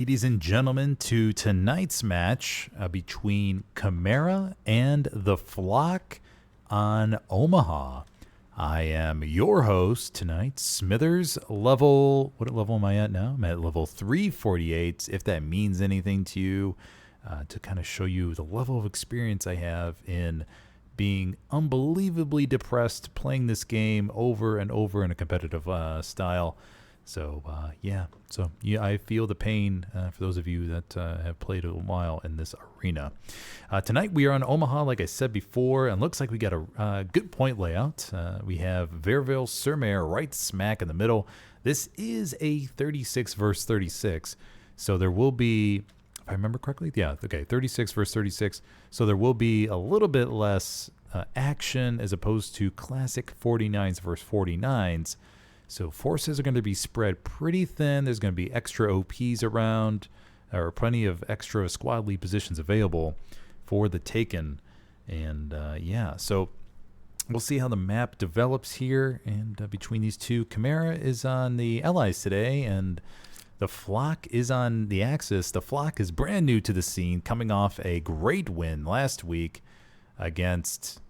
Ladies and gentlemen, to tonight's match between Chimera and the Flock on Omaha. I am your host tonight, Smithers level. What level am I at now? I'm at level 348, if that means anything to you, to kind of show you the level of experience I have in being unbelievably depressed playing this game over and over in a competitive style. So, I feel the pain for those of you that have played a while in this arena. Tonight we are on Omaha, like I said before, and looks like we got a good point layout. We have Vierville, Surmare right smack in the middle. This is a 36 versus 36, so there will be, if I remember correctly, 36 versus 36, so there will be a little bit less action as opposed to classic 49s versus 49s. So forces are going to be spread pretty thin. There's going to be extra OPs around, or plenty of extra squad lead positions available for the Taken. And so we'll see how the map develops here. And between these two, Chimera is on the Allies today, and the Flock is on the Axis. The Flock is brand new to the scene, coming off a great win last week against...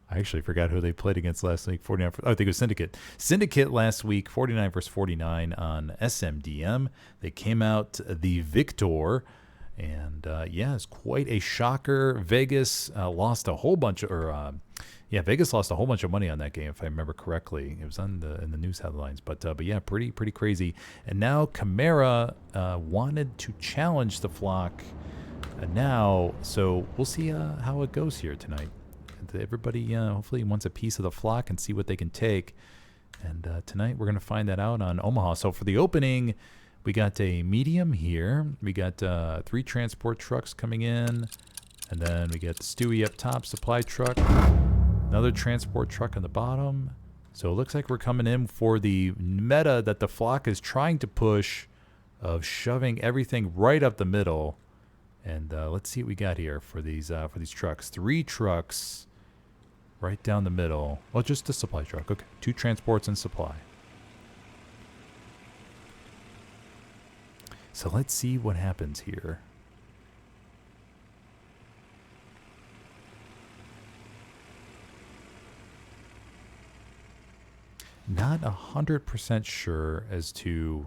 I actually forgot who they played against last week. I think it was Syndicate. Syndicate last week, 49 versus 49 on SMDM. They came out the victor, and it's quite a shocker. Vegas lost a whole bunch Vegas lost a whole bunch of money on that game, if I remember correctly. It was in the news headlines, but pretty crazy. And now Chimera wanted to challenge the Flock now, so we'll see how it goes here tonight. Everybody hopefully wants a piece of the Flock and see what they can take. And tonight we're going to find that out on Omaha. So for the opening, we got a medium here. We got 3 transport trucks coming in. And then we got the Stewie up top, supply truck. Another transport truck on the bottom. So it looks like we're coming in for the meta that the Flock is trying to push of shoving everything right up the middle. And let's see what we got here for these trucks. 3 trucks right down the middle. Well, just a supply truck. Okay, 2 transports and supply. So let's see what happens here. Not 100% sure as to,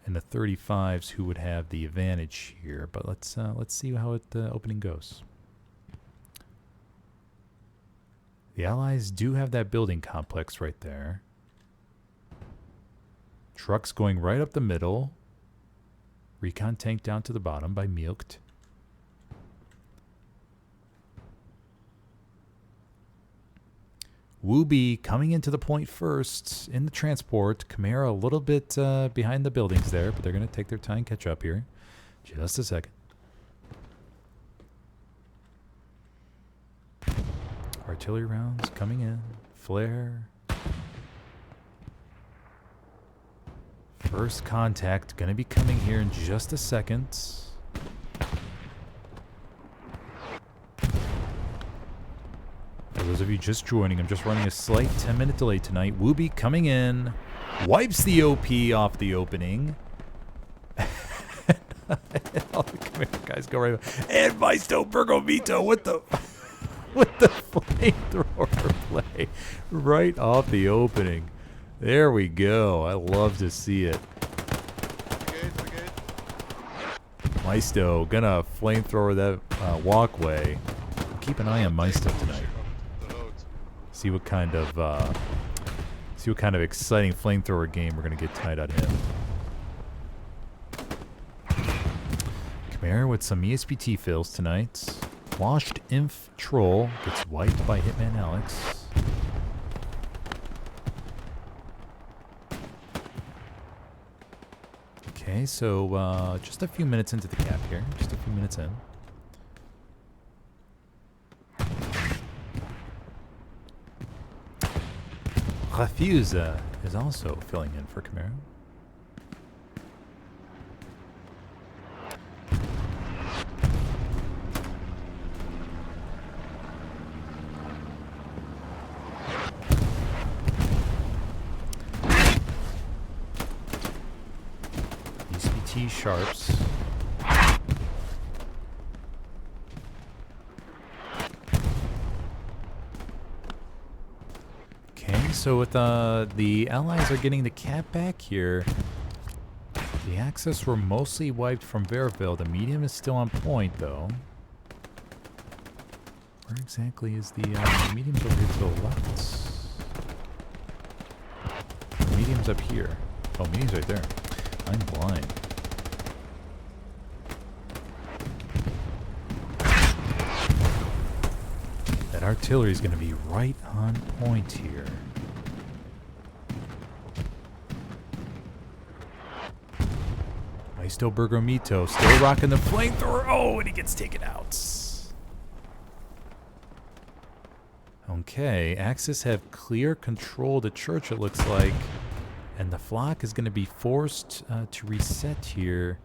in the 35s, who would have the advantage here, but let's see how the opening goes. The Allies do have that building complex right there. Trucks going right up the middle. Recon tank down to the bottom by Milkt. Wooby coming into the point first in the transport. Chimera a little bit behind the buildings there, but they're going to take their time and catch up here. Just a second. Artillery rounds coming in. Flare. First contact going to be coming here in just a second. For those of you just joining, I'm just running a slight 10-minute delay tonight. Wooby coming in. Wipes the OP off the opening. All the Chimera guys go right. And Maisto Bergomito with the flamethrower play right off the opening. There we go. I love to see it. We're good. Maisto gonna flamethrower that walkway. Keep an eye on Maisto tonight. See what kind of exciting flamethrower game we're gonna get tonight out of him. Chimera with some ESPT fills tonight. Washed Inf Troll gets wiped by Hitman Alex. Okay, so just a few minutes into the cap here. Just a few minutes in. Refuse is also filling in for Chimera. T-sharps. Okay, so with the Allies are getting the cap back here. The Axis were mostly wiped from Vierville. The medium is still on point, though. Where exactly is the medium's over here to the left? The medium's up here. Oh, medium's right there. I'm blind. That artillery is going to be right on point here. Maisto Bergomito still rocking the flamethrower. Oh, and he gets taken out. Okay, Axis have clear control of the church, it looks like. And the flock is going to be forced to reset here.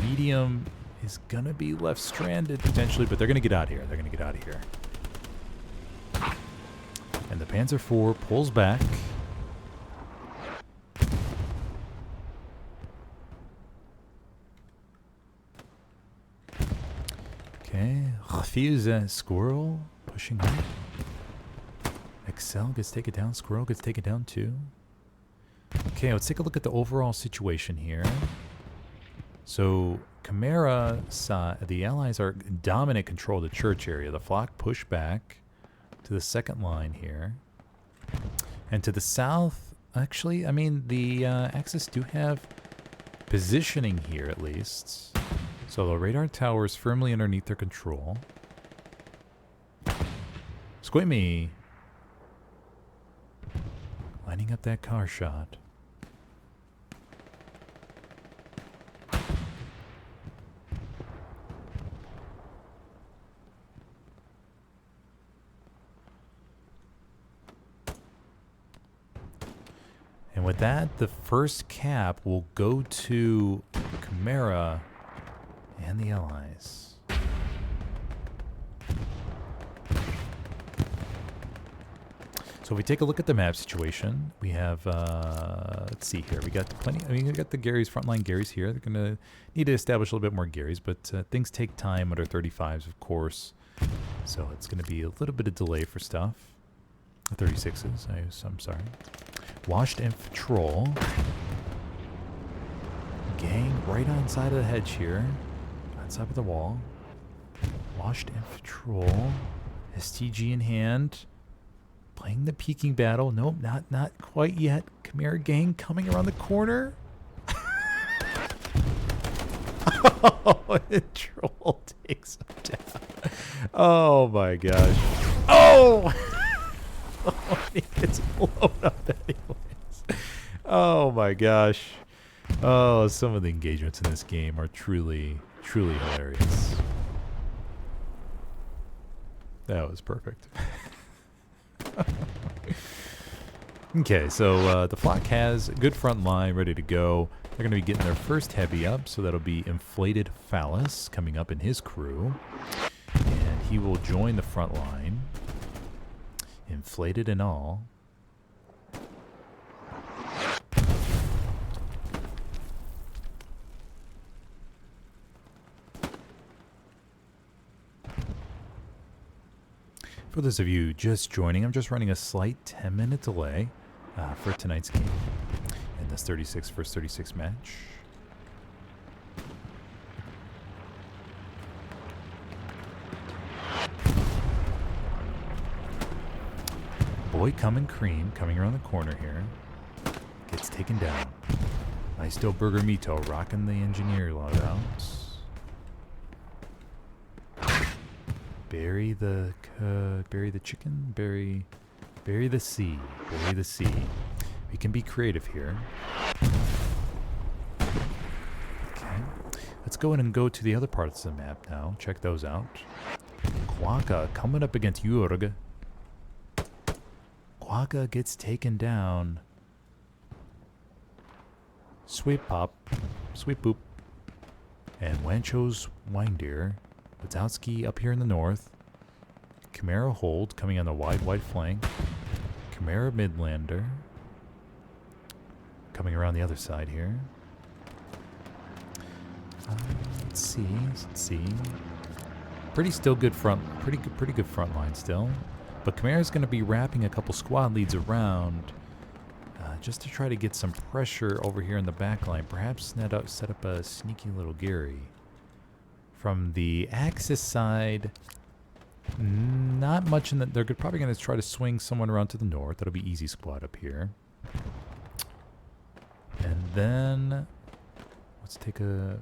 Medium is going to be left stranded potentially, but they're going to get out of here. They're going to get out of here. And the Panzer IV pulls back. Okay, Refuse Squirrel pushing up. Excel gets taken down. Squirrel gets taken down too. Okay, let's take a look at the overall situation here. So, Chimera saw the Allies are in dominant control of the church area. The flock push back to the second line here. And to the south, actually, I mean, the Axis do have positioning here at least. So the radar tower is firmly underneath their control. Squimmy! Lining up that car shot. And with that, the first cap will go to Chimera and the Allies. So if we take a look at the map situation, we have, let's see here, we got plenty, I mean, we got the Garys, frontline Garys here. They're going to need to establish a little bit more Garys, but things take time under 35s, of course. So it's going to be a little bit of delay for stuff. 36s, I'm sorry. Washed and Patrol. Gang right on side of the hedge here. On side of the wall. Washed and Patrol. STG in hand. Playing the peeking battle. Nope, not quite yet. Chimera Gang coming around the corner. Oh, the troll takes him down. Oh my gosh. Oh! Oh, he gets blown up anyways. Oh my gosh. Oh, some of the engagements in this game are truly, truly hilarious. That was perfect. Okay, so the flock has a good front line ready to go. They're going to be getting their first heavy up, so that'll be Inflated Phallus coming up in his crew. And he will join the front line. Inflated and all. For those of you just joining, I'm just running a slight 10-minute delay for tonight's game in this 36 vs 36 match. Boy Coming Cream coming around the corner here. Gets taken down. Maisto Bergomito rocking the engineer loadout. Bury the chicken. Bury the sea. Bury the sea. We can be creative here. Okay. Let's go in and go to the other parts of the map now. Check those out. Quagga coming up against Jurg. Quagga gets taken down. Sweep pop. Sweep boop. And Wancho's Windeer. Wazowski up here in the north. Chimera hold coming on the wide flank. Chimera Midlander coming around the other side here. Let's see. Pretty good front line still. But Chimera's going to be wrapping a couple squad leads around just to try to get some pressure over here in the back line. Perhaps set up a sneaky little Gary. From the Axis side, not much in the... They're probably going to try to swing someone around to the north. That'll be easy squad up here. And then... Let's take a...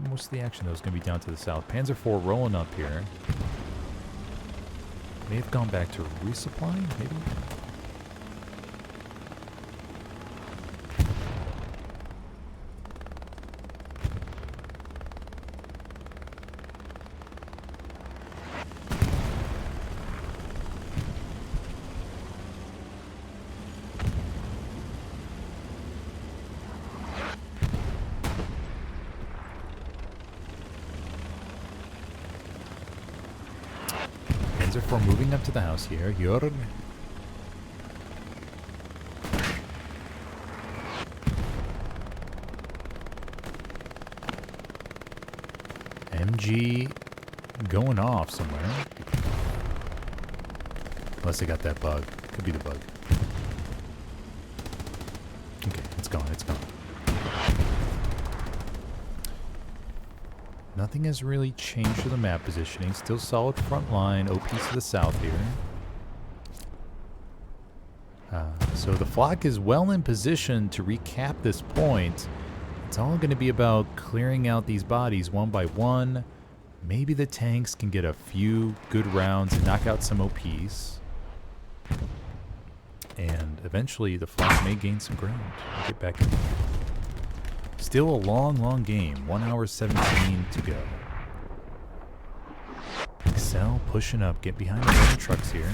most of the action, though, is going to be down to the south. Panzer IV rolling up here. May have gone back to resupply, maybe? We're moving up to the house here. Jörg. MG going off somewhere. Unless they got that bug. Could be the bug. Okay, it's gone. It's gone. Nothing has really changed to the map positioning. Still solid front line. OPs to the south here. So the flock is well in position to recap this point. It's all going to be about clearing out these bodies one by one. Maybe the tanks can get a few good rounds and knock out some OPs. And eventually the flock may gain some ground and get back in. Still a long game. 1 hour 17 to go. Excel pushing up. Get behind the other trucks here.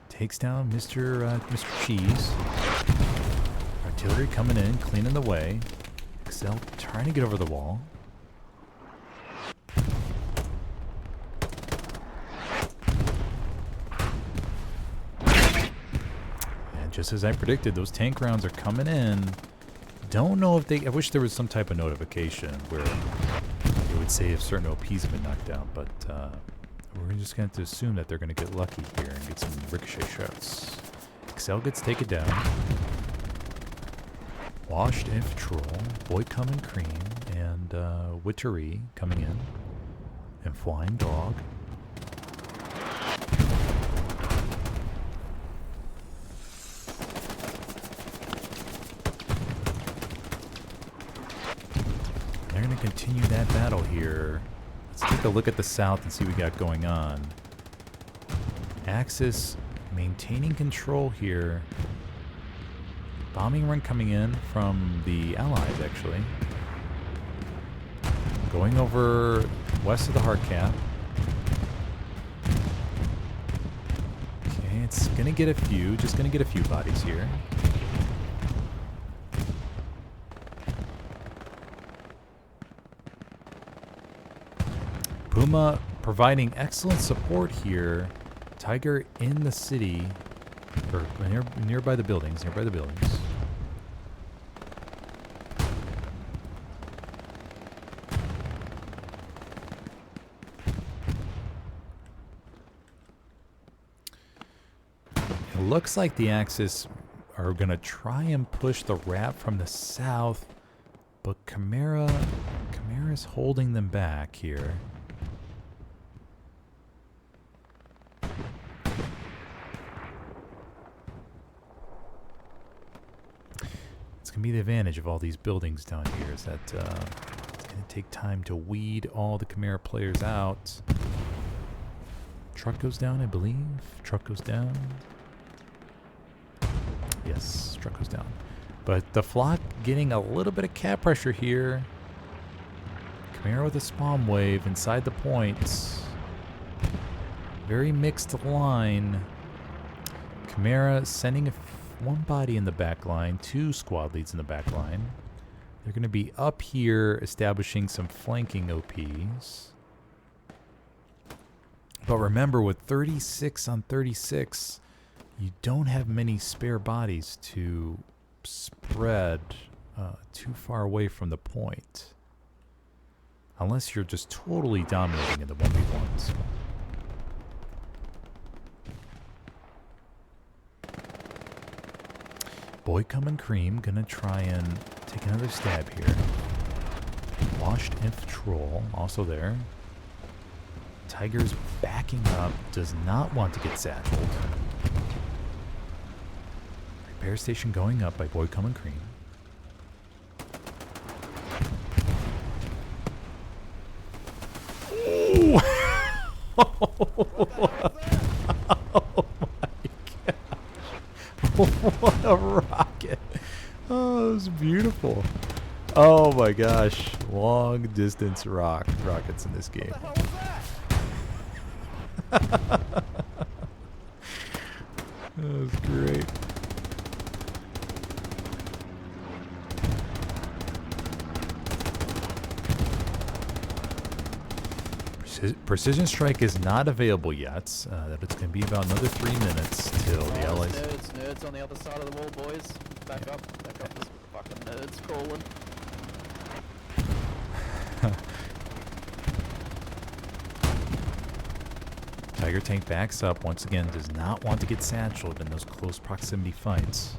Takes down Mr. Cheese. Artillery coming in, cleaning the way. Excel trying to get over the wall. Just as I predicted, those tank rounds are coming in. Don't know if they... I wish there was some type of notification where it would say if certain OPs have been knocked out, but we're just going to have to assume that they're going to get lucky here and get some ricochet shots. Excel gets taken down. Washed Inf Troll, Boycom and Cream, and Wittery coming in. And Flying Dog. They're going to continue that battle here. Let's take a look at the south and see what we got going on. Axis maintaining control here. Bombing run coming in from the Allies, actually. Going over west of the hard cap. Okay, it's going to get a few. Just going to get a few bodies here. Puma providing excellent support here. Tiger in the city, or nearby the buildings. It looks like the Axis are going to try and push the wrap from the south, but Chimera's holding them back here. Going to be the advantage of all these buildings down here is that it's going to take time to weed all the Chimera players out. Truck goes down, I believe. Truck goes down. Yes, truck goes down. But the flock getting a little bit of cap pressure here. Chimera with a spawn wave inside the points. Very mixed line. Chimera sending one body in the back line, 2 squad leads in the back line. They're going to be up here establishing some flanking OPs. But remember, with 36 on 36, you don't have many spare bodies to spread too far away from the point. Unless you're just totally dominating in the 1v1s. Boy Coming Cream gonna try and take another stab here. Washed Inf Troll also there. Tiger's backing up, does not want to get satcheled. Repair station going up by Boy Coming Cream. Oh! Oh my god. What a rocket. Oh, it was beautiful. Oh my gosh. Long distance rockets in this game. What the hell was that? That was great. Precision Strike is not available yet. That it's going to be about another 3 minutes till the allies. Nerds on the other side of the wall, boys. Back up, this fucking nerds calling. Tiger Tank backs up once again, does not want to get satcheled in those close proximity fights.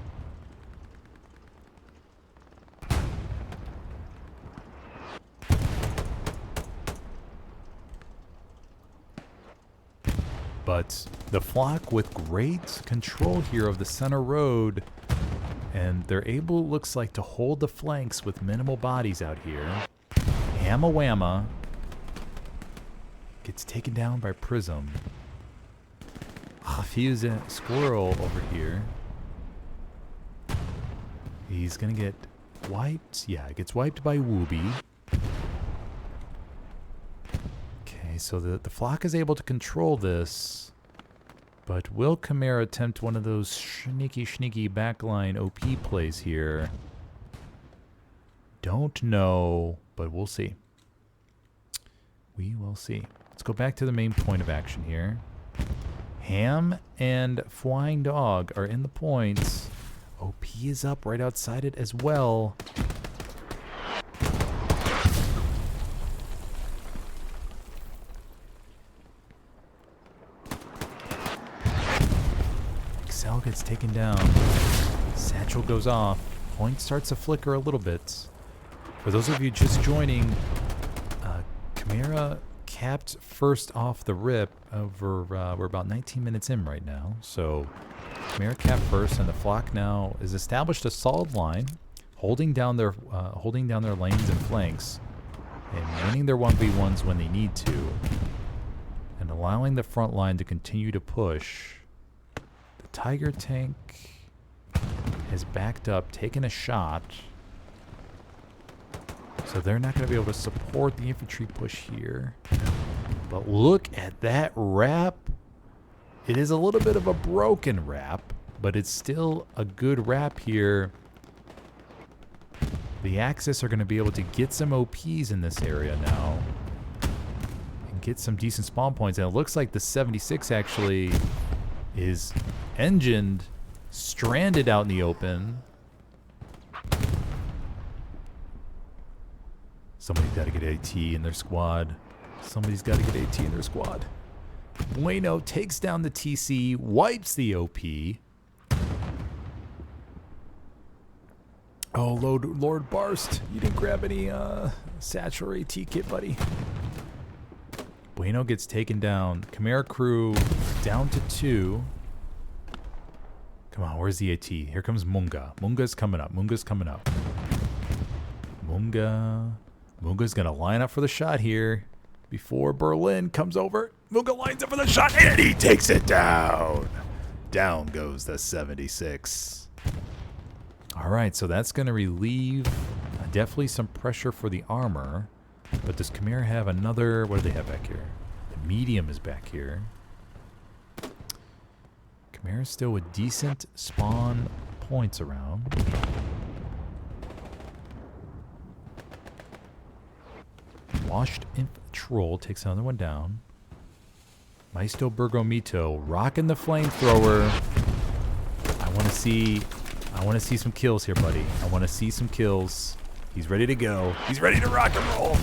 But the flock with great control here of the center road, and they're able, looks like, to hold the flanks with minimal bodies out here. Hamma Whamma gets taken down by Prism. Hafiz Squirrel over here. He's gonna get wiped. Yeah, gets wiped by Wooby. Okay, so the flock is able to control this. But will Chimera attempt one of those sneaky backline OP plays here? Don't know, but we'll see. We will see. Let's go back to the main point of action here. Ham and Flying Dog are in the points. OP is up right outside it as well. Excel gets taken down. Satchel goes off. Point starts to flicker a little bit. For those of you just joining, Chimera capped first off the rip over, we're about 19 minutes in right now. So Chimera capped first, and the flock now is established a solid line, holding down their lanes and flanks, and winning their 1v1s when they need to, and allowing the front line to continue to push. The Tiger Tank has backed up, taken a shot. So they're not going to be able to support the infantry push here. But look at that wrap. It is a little bit of a broken wrap, but it's still a good wrap here. The Axis are going to be able to get some OPs in this area now. And get some decent spawn points. And it looks like the 76 actually is engined, stranded out in the open. Somebody's got to get AT in their squad. Somebody's got to get AT in their squad. Bueno takes down the TC, wipes the OP. Oh, Lord Barst, you didn't grab any Satchel or AT kit, buddy. Bueno gets taken down. Chimera crew down to 2. Come on, where's the AT? Here comes Munga. Munga's coming up. Munga's going to line up for the shot here before Berlin comes over. Munga lines up for the shot, and he takes it down. Down goes the 76. All right, so that's going to relieve definitely some pressure for the armor. But does Chimera have another... What do they have back here? The medium is back here. Chimera's still with decent spawn points around. Washed Imp Troll takes another one down. Maisto Bergomito rocking the flamethrower. I want to see I want to see some kills here, buddy. I want to see some kills. He's ready to go. He's ready to rock and roll.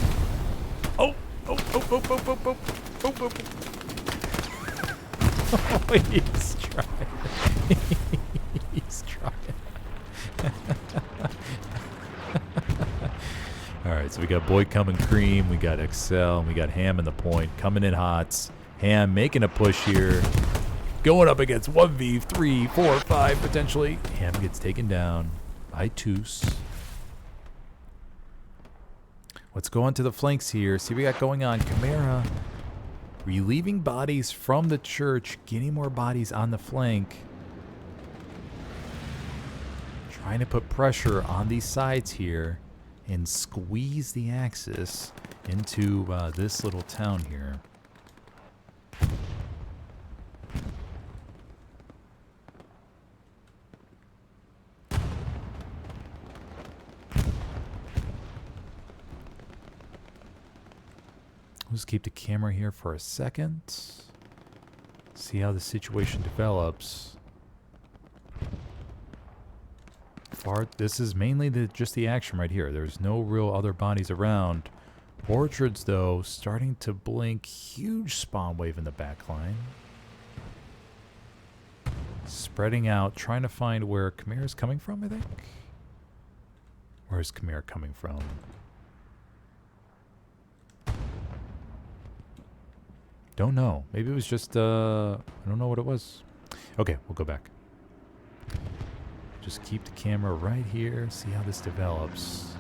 Oh, oh, oh, oh, oh, oh, oh, oh, oh. Oh, he's trying. He's trying. All right, so we got Boy Coming Cream, we got Excel, and we got Ham in the point coming in hot. Ham making a push here. Going up against 1v3, 4, 5 potentially. Ham gets taken down by Toos. Let's go on to the flanks here. See what we got going on. Chimera relieving bodies from the church, getting more bodies on the flank. Trying to put pressure on these sides here and squeeze the Axis into this little town here. Let's keep the camera here for a second. See how the situation develops. This is mainly just the action right here. There's no real other bodies around. Orchards, though, starting to blink. Huge spawn wave in the back line. Spreading out, trying to find where Chimera's coming from, I think. Where's Chimera coming from? Don't know. Maybe it was just, I don't know what it was. Okay, we'll go back. Just keep the camera right here. See how this develops.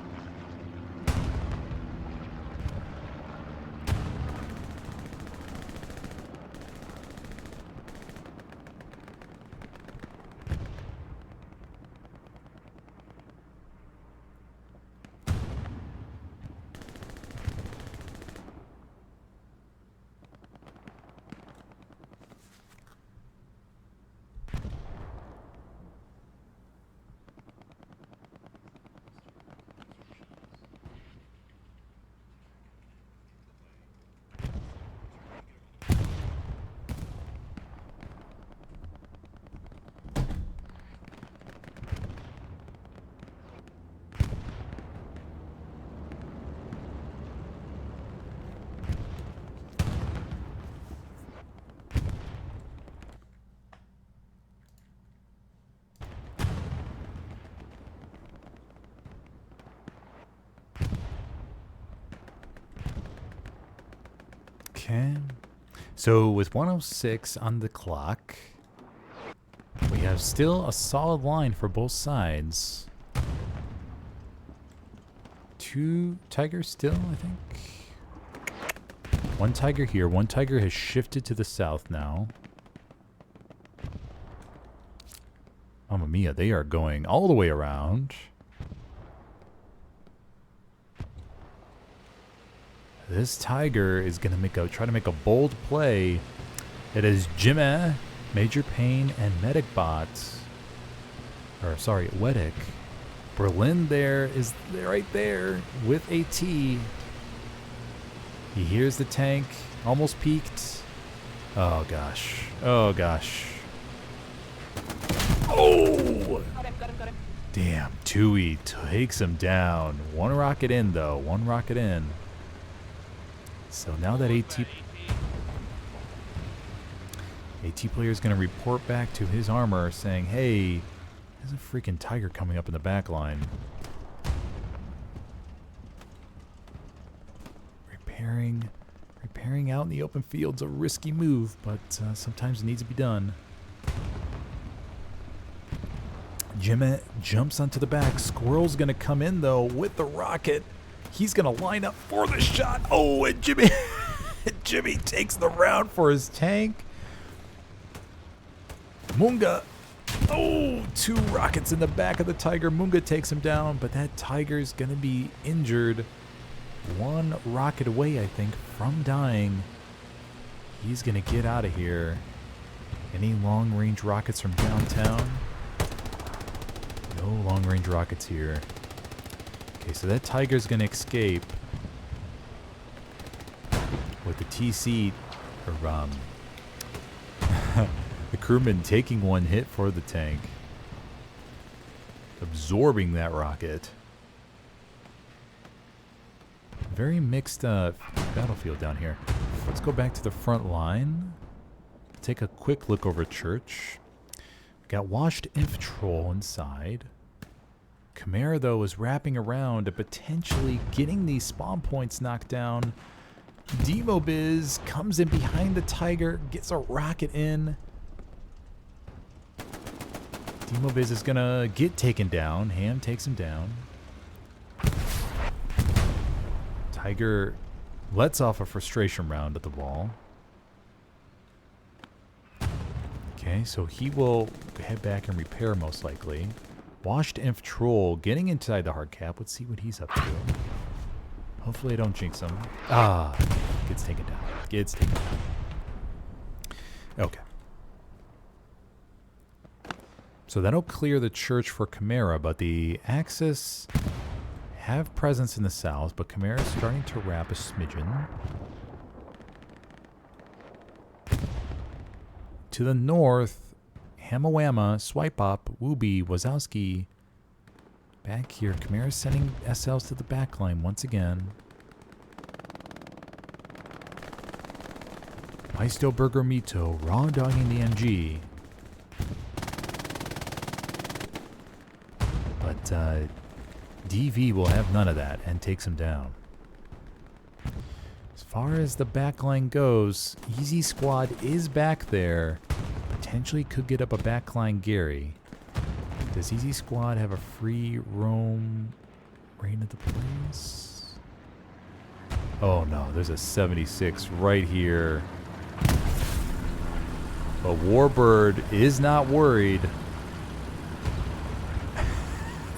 Okay. So with 106 on the clock, we have still a solid line for both sides. 2 tigers still, I think. 1 tiger here. 1 tiger has shifted to the south now. Mamma mia, they are going all the way around. This tiger is going to try to make a bold play. It is CHMA, Major Pain, and Medicbot. Or, sorry, Weddick. Berlin is right there with AT. He hears the tank. Almost peaked. Oh, gosh. Oh, gosh. Oh! Got him. Damn, Tui takes him down. 1 rocket in, though. 1 rocket in. So now that AT player is going to report back to his armor saying, hey, there's a freaking tiger coming up in the back line. Repairing out in the open field's a risky move, but sometimes it needs to be done. CHMA jumps onto the back. Squirrel's going to come in, though, with the rocket. He's going to line up for the shot. Oh, and Jimmy takes the round for his tank. Munga. Oh, 2 rockets in the back of the tiger. Munga takes him down, but that tiger's going to be injured. 1 rocket away, I think, from dying. He's going to get out of here. Any long-range rockets from downtown? No long-range rockets here. Okay, so that tiger's going to escape with the TC, or the crewman taking 1 hit for the tank. absorbing that rocket. Very mixed battlefield down here. Let's go back to the front line. Take a quick look over church. We got washed infantry inside. Chimera, though, is wrapping around and potentially getting these spawn points knocked down. Demobiz comes in behind the Tiger, gets a rocket in. Demobiz is going to get taken down. Ham takes him down. Tiger lets off a frustration round at the wall. Okay, so he will head back and repair most likely. Washed Inf Troll getting inside the hard cap. Let's see what he's up to. Hopefully I don't jinx him. Ah, gets taken down. Gets taken down. Okay. So that'll clear the church for Chimera, but the Axis have presence in the south, but Chimera is starting to wrap a smidgen. To the north, Hamawama, Swipe Up, Wooby, Wazowski. Back here, Chimera sending SLs to the back line once again. Maisto Burger Mito, raw dogging the MG. But DV will have none of that and takes him down. As far as the backline goes, Easy Squad is back there. Potentially could get up a backline Gary. Does Easy Squad have a free roam right into place? Oh no, there's a 76 right here. But Warbird is not worried.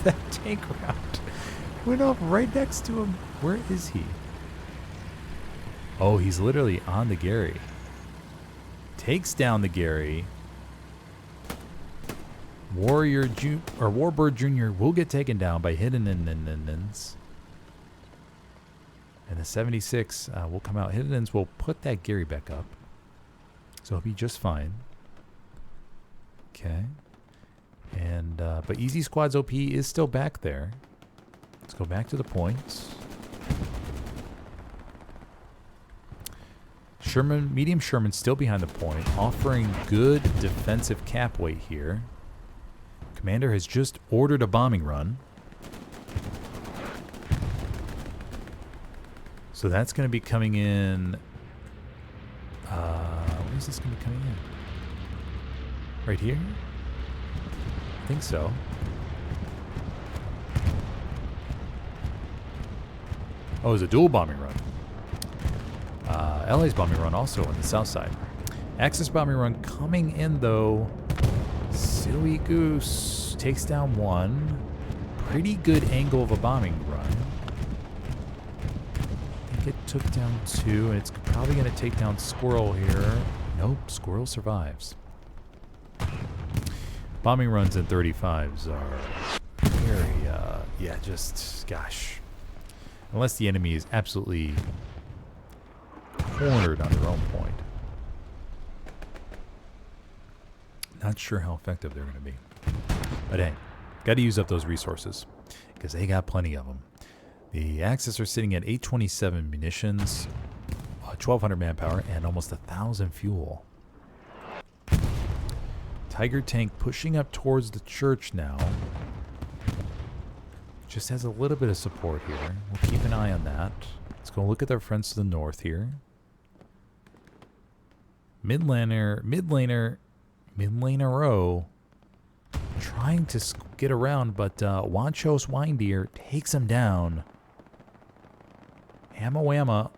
That tank round went off right next to him. Where is he? Oh, he's literally on the Gary. Takes down the Gary. Warbird Jr. will get taken down by Hidden Ins. And the 76 will come out. Hidden Ins will put that Gary back up. So he'll be just fine. Okay. And but Easy Squad's OP is still back there. Let's go back to the points. Medium Sherman still behind the point, offering good defensive cap weight here. Commander has just ordered a bombing run. So that's going to be coming in. Where is this going to be coming in? Right here? I think so. Oh, it's a dual bombing run. LA's bombing run also on the south side. Axis bombing run coming in though. Silly Goose takes down one. Pretty good angle of a bombing run. I think it took down two, and it's probably going to take down Squirrel here. Nope, Squirrel survives. Bombing runs in 35s are very, yeah, just, gosh. Unless the enemy is absolutely cornered on their own point. Not sure how effective they're going to be. But hey, got to use up those resources because they got plenty of them. The Axis are sitting at 827 munitions, 1,200 manpower, and almost 1,000 fuel. Tiger tank pushing up towards the church now. Just has a little bit of support here. We'll keep an eye on that. Let's go look at their friends to the north here. Mid laner O trying to get around, but Wancho's Windeer takes him down. Hamawama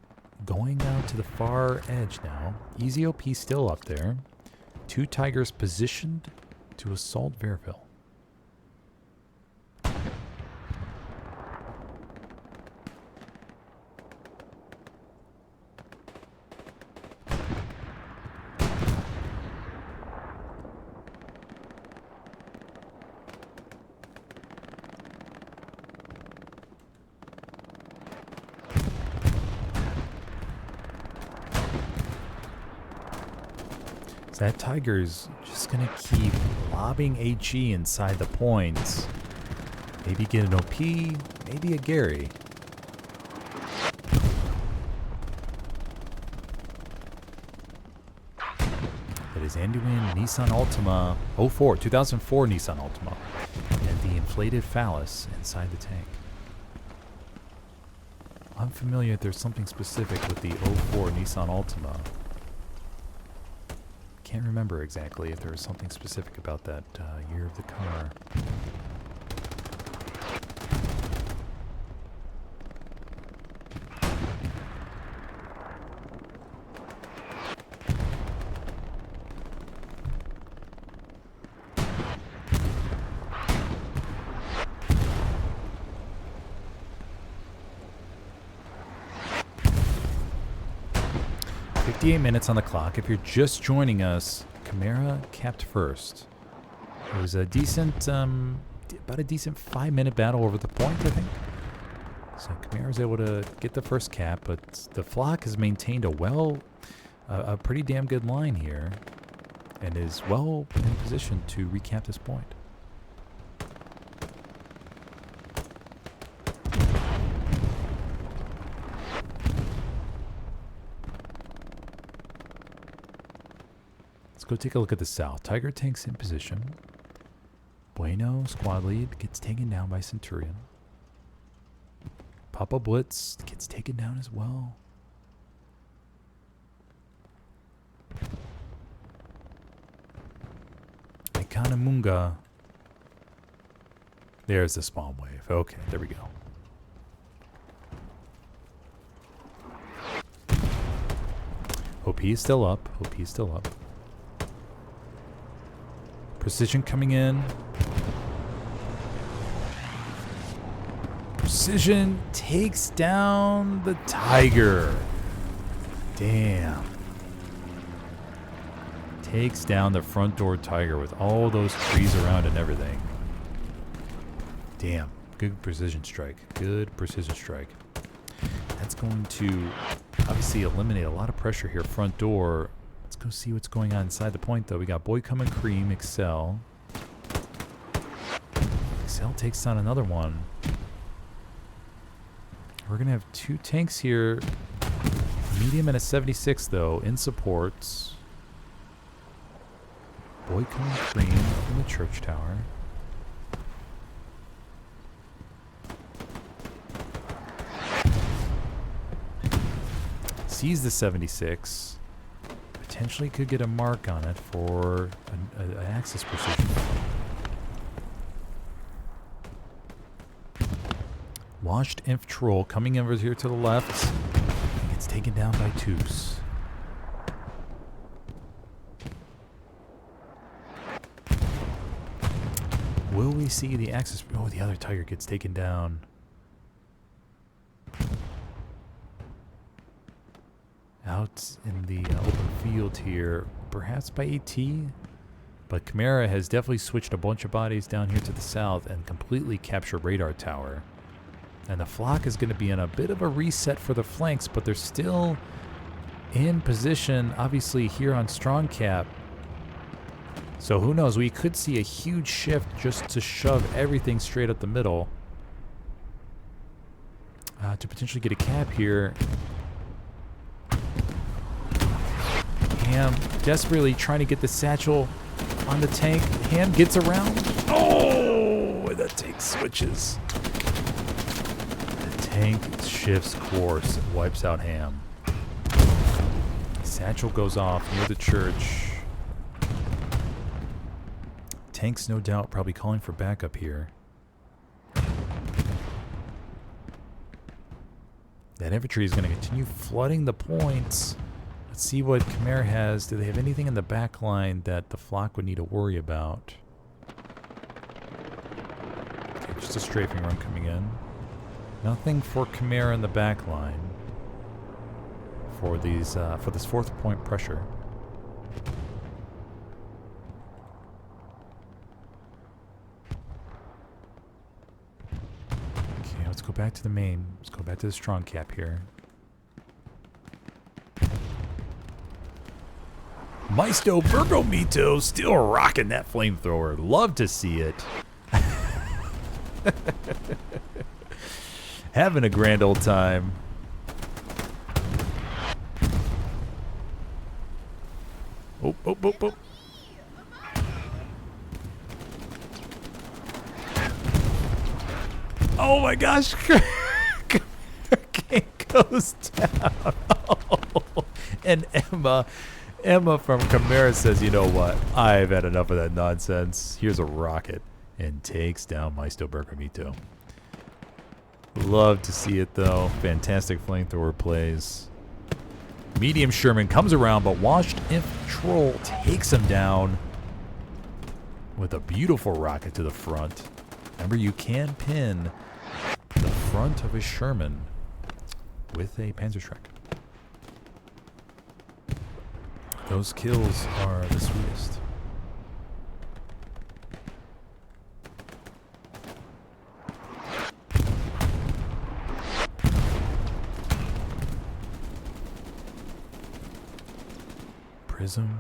going out to the far edge now. Easy OP still up there. Two Tigers positioned to assault Vierville. That Tiger's just going to keep lobbing HE inside the points. Maybe get an OP, maybe a Gary. That is Anduin Nissan Altima 2004 Nissan Altima. And the inflated phallus inside the tank. I'm familiar if there's something specific with the 04 Nissan Altima. Can't remember exactly if there was something specific about that year of the car. Minutes on the clock. If you're just joining us, Chimera capped first. It was a decent, about a decent 5-minute battle over the point, I think. So Chimera was able to get the first cap, but the flock has maintained a pretty damn good line here, and is well in position to recap this point. Go take a look at the south. Tiger tanks in position. Bueno, squad lead, gets taken down by Centurion. Papa Blitz gets taken down as well. Ikanamunga. There's the spawn wave. Okay, there we go. OP is still up. OP is still up. Precision coming in. Precision takes down the Tiger. Damn. Takes down the front door Tiger with all those trees around and everything. Damn. Good precision strike. Good precision strike. That's going to obviously eliminate a lot of pressure here front door. Let's go see what's going on inside the point, though. We got Boy Coming Cream, Excel. Excel takes down another one. We're going to have 2 tanks here. Medium and a 76, though, in supports. Boy Coming Cream from the church tower. Sees the 76. Potentially could get a mark on it for an axis precision. Washed Inf Troll coming over here to the left. And gets taken down by Toos. Will we see the axis? Oh, the other Tiger gets taken down. Out in the open field here, perhaps by AT, but Chimera has definitely switched a bunch of bodies down here to the south and completely captured radar tower. And the flock is going to be in a bit of a reset for the flanks, but they're still in position, obviously, here on strong cap. So who knows, we could see a huge shift just to shove everything straight up the middle to potentially get a cap here. Ham desperately trying to get the satchel on the tank. Ham gets around. Oh, the tank switches. The tank shifts course and wipes out Ham. Satchel goes off near the church. Tank's no doubt probably calling for backup here. That infantry is going to continue flooding the points. Let's see what Chimera has. Do they have anything in the back line that the flock would need to worry about? Okay, just a strafing run coming in. Nothing for Chimera in the back line for these for this 4th point pressure. Okay, let's go back to the main. Let's go back to the strong cap here. Maisto Virgo Mito still rocking that flamethrower. Love to see it. Having a grand old time. Oh, oh, oh, oh. Oh my gosh. King goes down. Oh. And Emma from Chimera says, you know what? I've had enough of that nonsense. Here's a rocket. And takes down Maisto Bergamito. Love to see it though. Fantastic flamethrower plays. Medium Sherman comes around, but Washed Imp Troll takes him down with a beautiful rocket to the front. Remember, you can pin the front of a Sherman with a Panzerschreck. Those kills are the sweetest. Prism.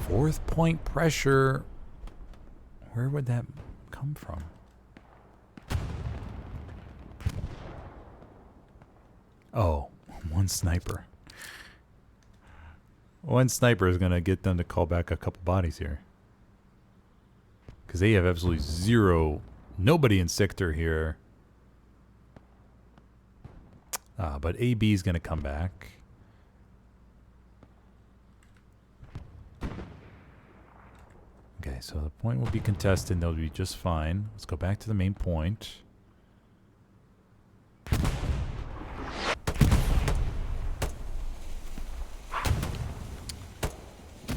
Fourth point pressure. Where would that come from? Oh, one sniper. One sniper is going to get them to call back a couple bodies here. Because they have absolutely zero, nobody in sector here. But AB is going to come back. Okay, so the point will be contested and they'll be just fine. Let's go back to the main point.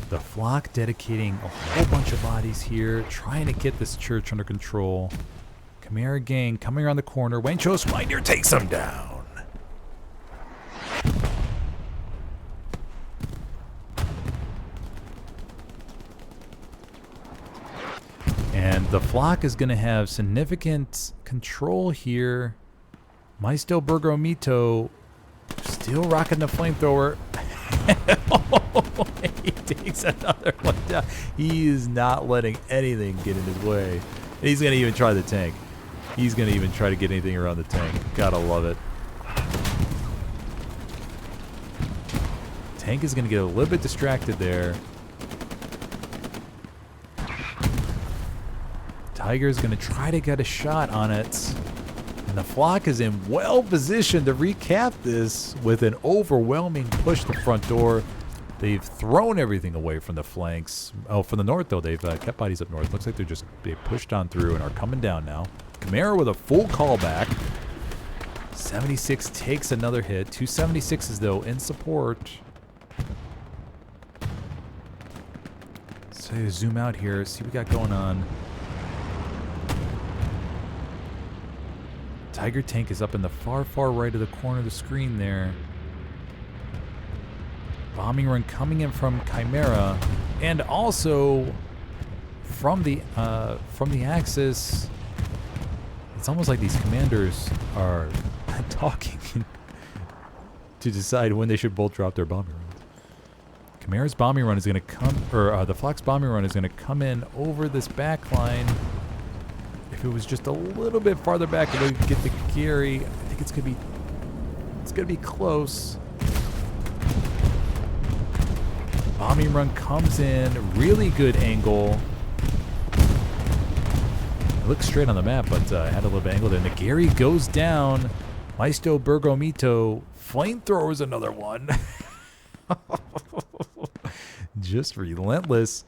The flock dedicating a whole bunch of bodies here, trying to get this church under control. Chimera gang coming around the corner. Wencho Spider takes him down. And the flock is going to have significant control here. Maisto Bergamito still rocking the flamethrower. He takes another one down. He is not letting anything get in his way. He's going to even try the tank. He's going to even try to get anything around the tank. Gotta love it. Tank is going to get a little bit distracted there. Tiger's going to try to get a shot on it. And the flock is in well position to recap this with an overwhelming push to the front door. They've thrown everything away from the flanks. Oh, from the north, though, they've kept bodies up north. Looks like they pushed on through and are coming down now. Chimera with a full callback. 76 takes another hit. 276s, though, in support. So zoom out here, see what we got going on. Tiger tank is up in the far, far right of the corner of the screen there. Bombing run coming in from Chimera, and also from the Axis. It's almost like these commanders are talking to decide when they should both drop their bombing runs. Chimera's bombing run is going to come, or the Flock's bombing run is going to come in over this back line. If it was just a little bit farther back, it would get to Gary. I think it's gonna be close. Bombing run comes in, really good angle. It looks straight on the map, but had a little bit of angle there. And the Gary goes down. Maisto Bergamito flamethrowers another one. Just relentless.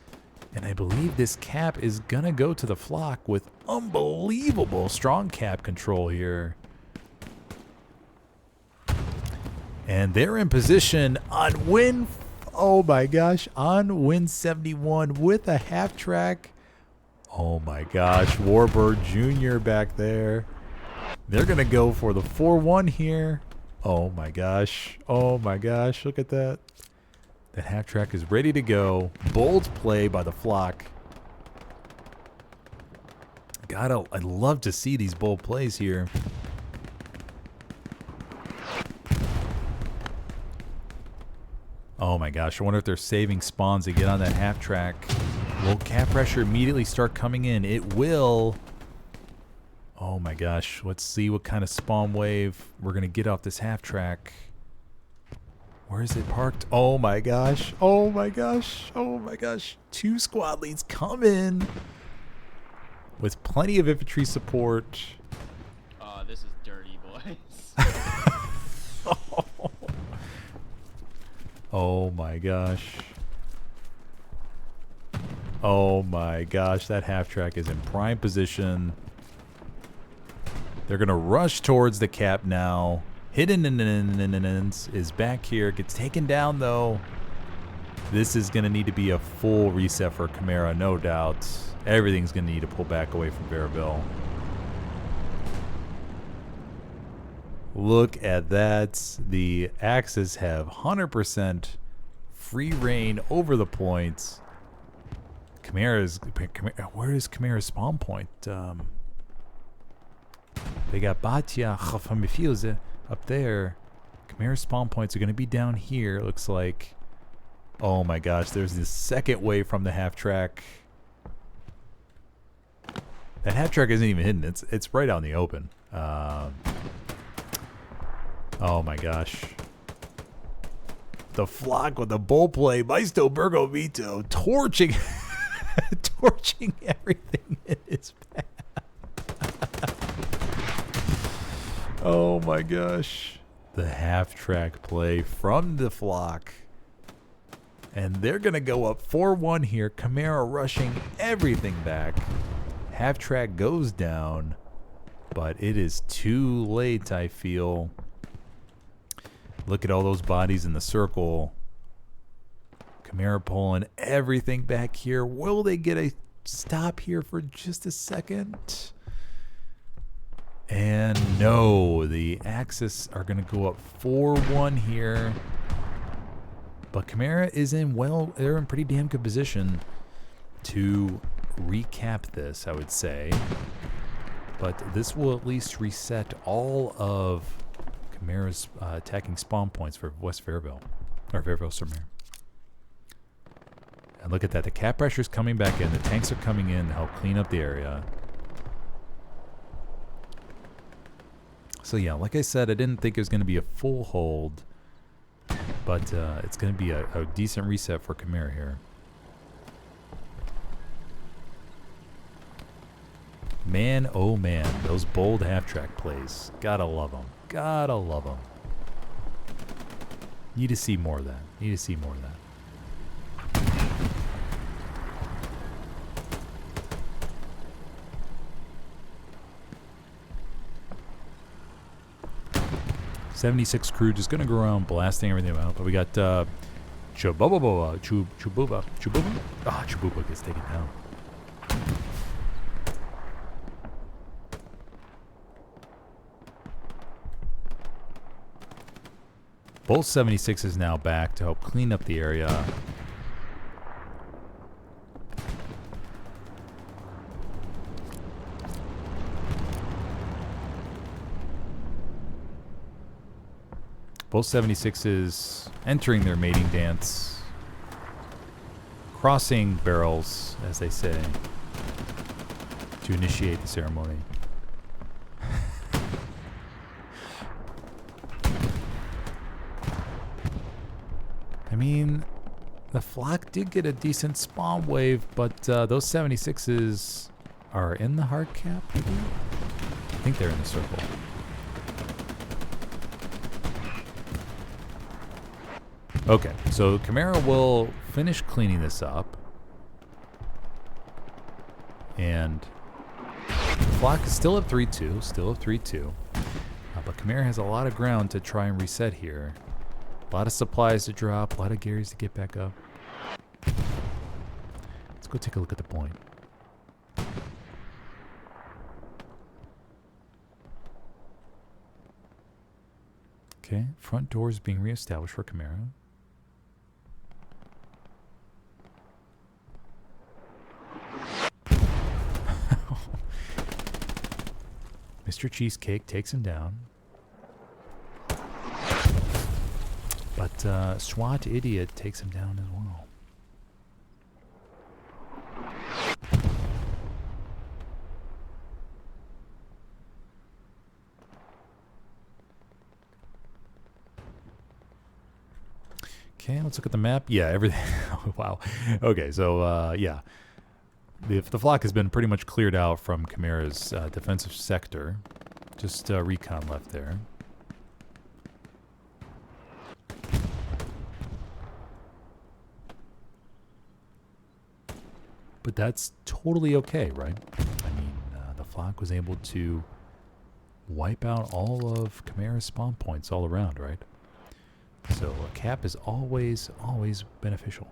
And I believe this cap is going to go to the flock with unbelievable strong cap control here. And they're in position on win. Oh my gosh. On win 71 with a half track. Oh my gosh. Warbird Jr. back there. They're going to go for the 4-1 here. Oh my gosh. Oh my gosh. Look at that. That half track is ready to go. Bold play by the flock. I'd love to see these bold plays here. Oh my gosh, I wonder if they're saving spawns to get on that half track. Will cap pressure immediately start coming in? It will. Oh my gosh, let's see what kind of spawn wave we're going to get off this half track. Where is it parked? Oh my gosh, oh my gosh, oh my gosh. 2 squad leads coming with plenty of infantry support. Oh, this is dirty, boys. Oh my gosh. Oh my gosh, that half track is in prime position. They're going to rush towards the cap now. Hidden is back here. Gets taken down though. This is going to need to be a full reset for Chimera, no doubt. Everything's going to need to pull back away from Vierville. Look at that. The Axis have 100% free reign over the points. Where is Chimera's spawn point? They got Batya Khafamifuse up there. Chimera's spawn points are going to be down here, it looks like. Oh my gosh, there's this second wave from the half track. That half track isn't even hidden. It's right out in the open. Oh my gosh. The flock with the bull play. Maisto Burgo Vito torching torching everything in his path. Oh my gosh. The half track play from the flock. And they're going to go up 4-1 here. Chimera rushing everything back. Half track goes down. But it is too late, I feel. Look at all those bodies in the circle. Chimera pulling everything back here. Will they get a stop here for just a second? And no, the Axis are going to go up 4-1 here. But Chimera is in, well, they're in pretty damn good position to recap this, I would say. But this will at least reset all of Chimera's attacking spawn points for West Vierville, or Vierville-sur-Mer. And look at that, the cap pressure's coming back in, the tanks are coming in to help clean up the area. So yeah, like I said, I didn't think it was going to be a full hold, but it's going to be a decent reset for Chimera here. Man, oh man, those bold half-track plays. Gotta love them. Gotta love them. Need to see more of that. Need to see more of that. '76 crew just gonna go around blasting everything out, but we got Chububa. Ah, Chububa gets taken down. Both 76s now back to help clean up the area. Both 76s entering their mating dance. Crossing barrels, as they say, to initiate the ceremony. I mean, the flock did get a decent spawn wave, but those 76s are in the hard cap, maybe? I think they're in the circle. Okay, so Chimera will finish cleaning this up. And the flock is still at 3-2, still at 3-2. But Chimera has a lot of ground to try and reset here. A lot of supplies to drop, a lot of Garys to get back up. Let's go take a look at the point. Okay, front doors being reestablished for Chimera. Mr. Cheesecake takes him down. But SWAT Idiot takes him down as well. Okay, let's look at the map. Yeah, everything. Wow. Okay, so yeah. The flock has been pretty much cleared out from Chimera's defensive sector. Just recon left there. But that's totally okay, right? I mean, the flock was able to wipe out all of Chimera's spawn points all around, right? So a cap is always beneficial.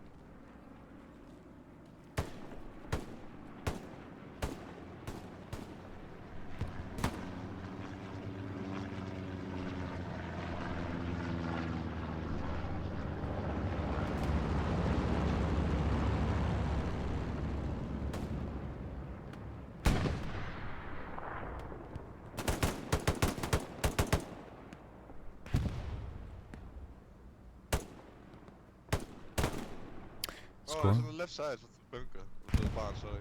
Oh, it's on the left side of the bunker. To the barn, sorry.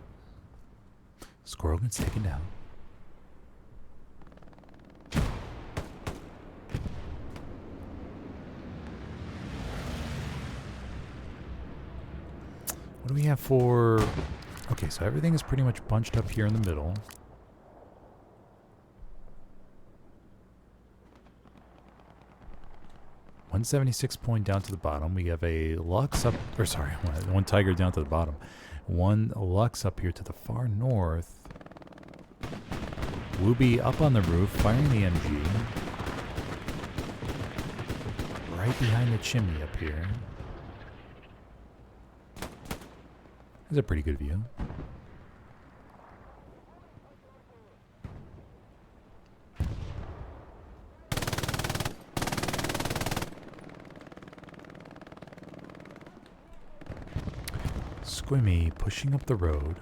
Squirrel gets taken down. What do we have for... Okay, so everything is pretty much bunched up here in the middle. .176 point down to the bottom. We have a Lux up... Or sorry, one Tiger down to the bottom. One Lux up here to the far north. Wooby up on the roof, firing the MG. Right behind the chimney up here. That's a pretty good view. Squimmy pushing up the road.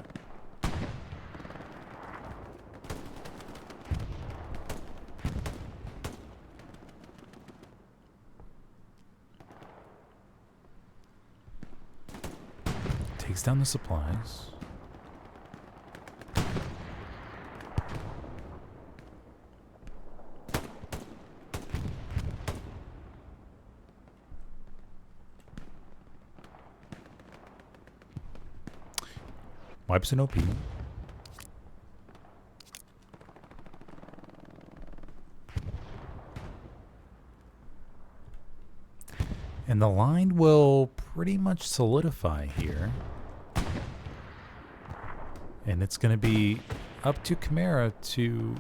Takes down the supplies. Wipes an OP. And the line will pretty much solidify here. And it's going to be up to Chimera to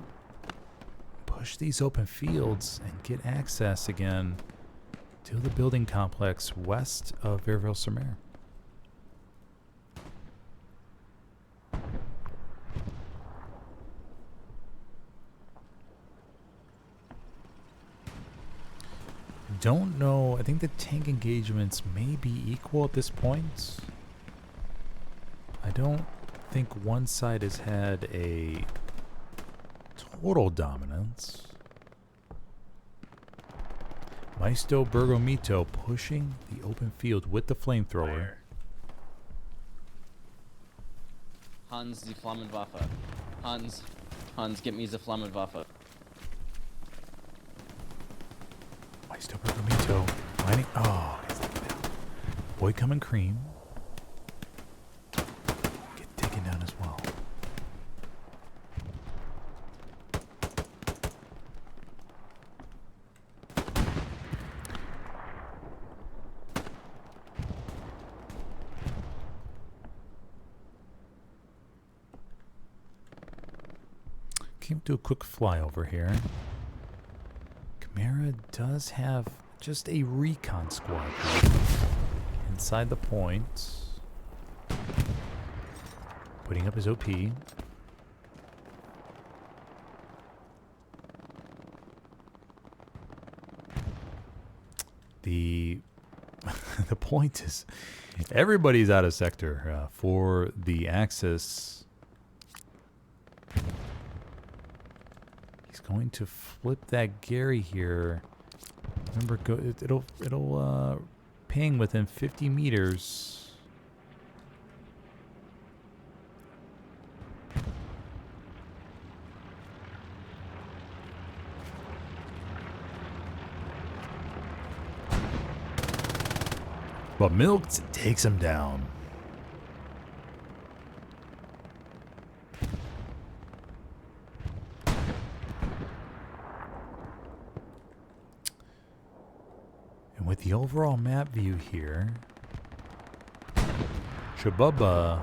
push these open fields and get access again to the building complex west of Vierville-sur-Mer. Don't know. I think the tank engagements may be equal at this point. I don't think one side has had a total dominance. Maisto Bergomito pushing the open field with the flamethrower. Hans, die Flammenwaffe. Hans, get me the Flammenwaffe. Maisto Bergomito mining. Oh, he's taken down. Boy coming cream. Get taken down as well. Can do a quick flyover here. Chimera does have just a recon squad inside the point. Putting up his OP. The the point is everybody's out of sector for the Axis. He's going to flip that Gary here. Remember, it'll ping within 50 meters. But Milks takes him down. And with the overall map view here, Chububba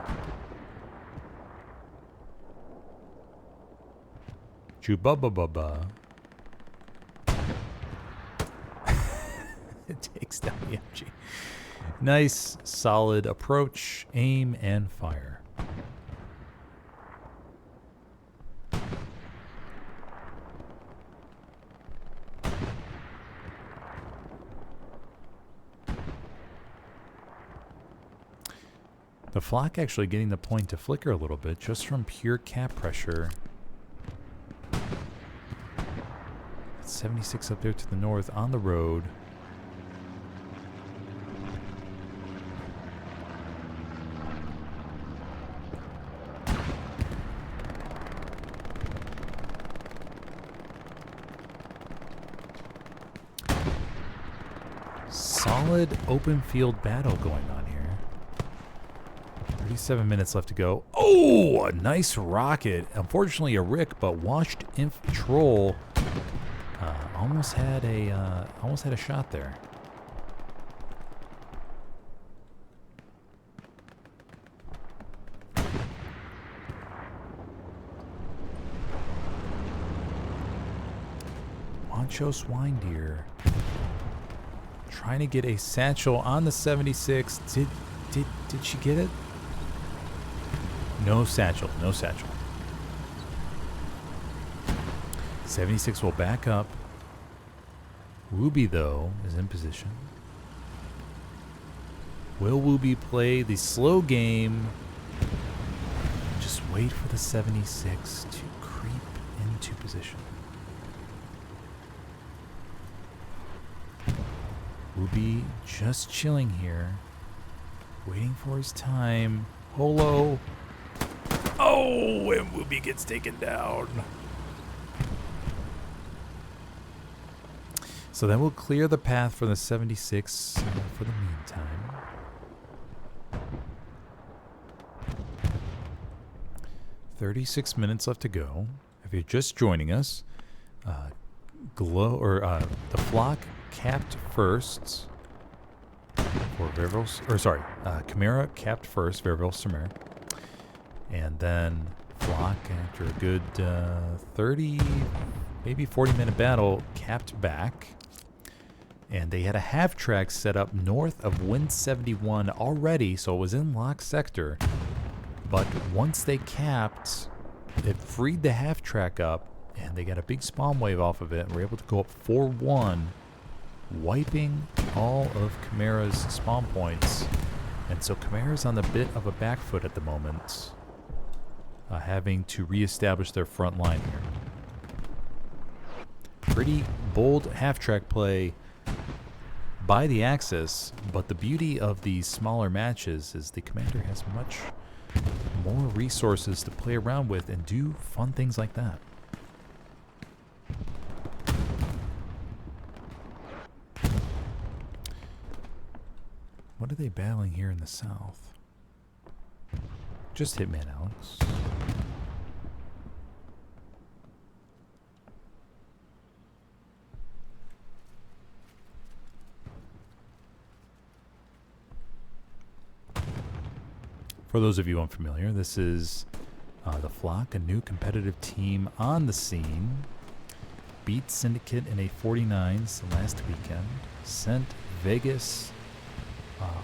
it takes down the MG. Nice, solid approach, aim, and fire. The flock actually getting the point to flicker a little bit just from pure cap pressure. 76 up there to the north on the road. Solid open field battle going on here. 37 minutes left to go. Oh, a nice rocket. Unfortunately a Rick, but washed Inf Troll almost had a shot there. Wancho Swine Deer trying to get a satchel on the 76. Did she get it? No satchel. 76 will back up. Wooby, though, is in position. Will Wooby play the slow game? Just wait for the 76 to creep into position. Wooby just chilling here. Waiting for his time. Holo. Oh, and Wooby gets taken down. So that will clear the path for the 76 for the meantime. "36 minutes left to go. If you're just joining us, the flock capped first for Vierville, Chimera capped first, Vierville Sumer. And then flock, after a good 30, maybe 40-minute battle, capped back. And they had a half track set up north of Wind 71 already, so it was in lock sector. But once they capped, it freed the half track up, and they got a big spawn wave off of it, and were able to go up 4-1, wiping all of Chimera's spawn points. And so Chimera's on a bit of a back foot at the moment, having to reestablish their front line here. Pretty bold half track play by the Axis, but the beauty of these smaller matches is the commander has much more resources to play around with and do fun things like that. What are they battling here in the south? Just Hitman Alex. For those of you unfamiliar, this is the Flock, a new competitive team on the scene. Beat Syndicate in a 49s last weekend. Sent Vegas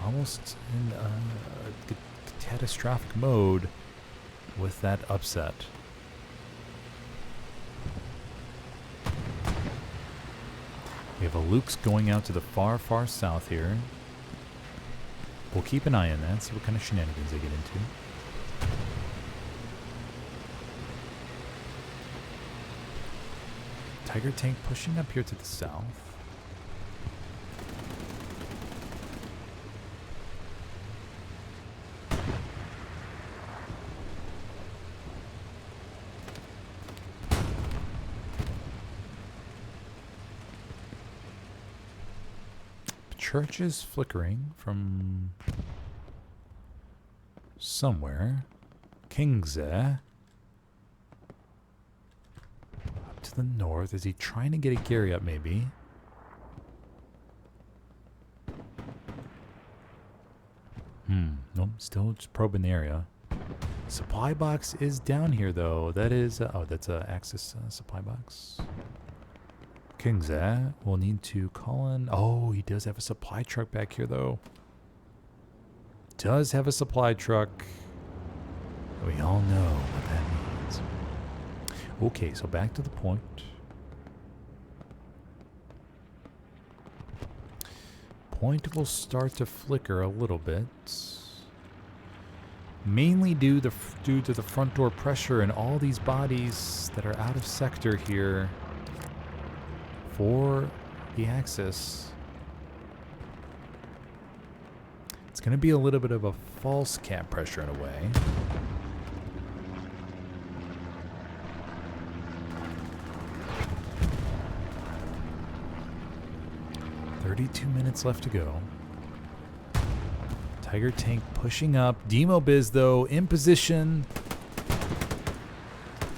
almost in a catastrophic mode with that upset. We have a Luke's going out to the far, far south here. We'll keep an eye on that, see what kind of shenanigans they get into. Tiger tank pushing up here to the south. Church is flickering from somewhere. Kingze. Up to the north. Is he trying to get a Gary up maybe? Nope, still just probing the area. Supply box is down here though. That is, oh, that's a Axis supply box. Kingze will need to call in. Oh, he does have a supply truck back here though. Does have a supply truck. We all know what that means. Okay, so back to the point. Point will start to flicker a little bit. Mainly due to the front door pressure and all these bodies that are out of sector here for the Axis. It's going to be a little bit of a false cap pressure in a way. $32 left to go. Tiger tank pushing up. Demobiz though in position.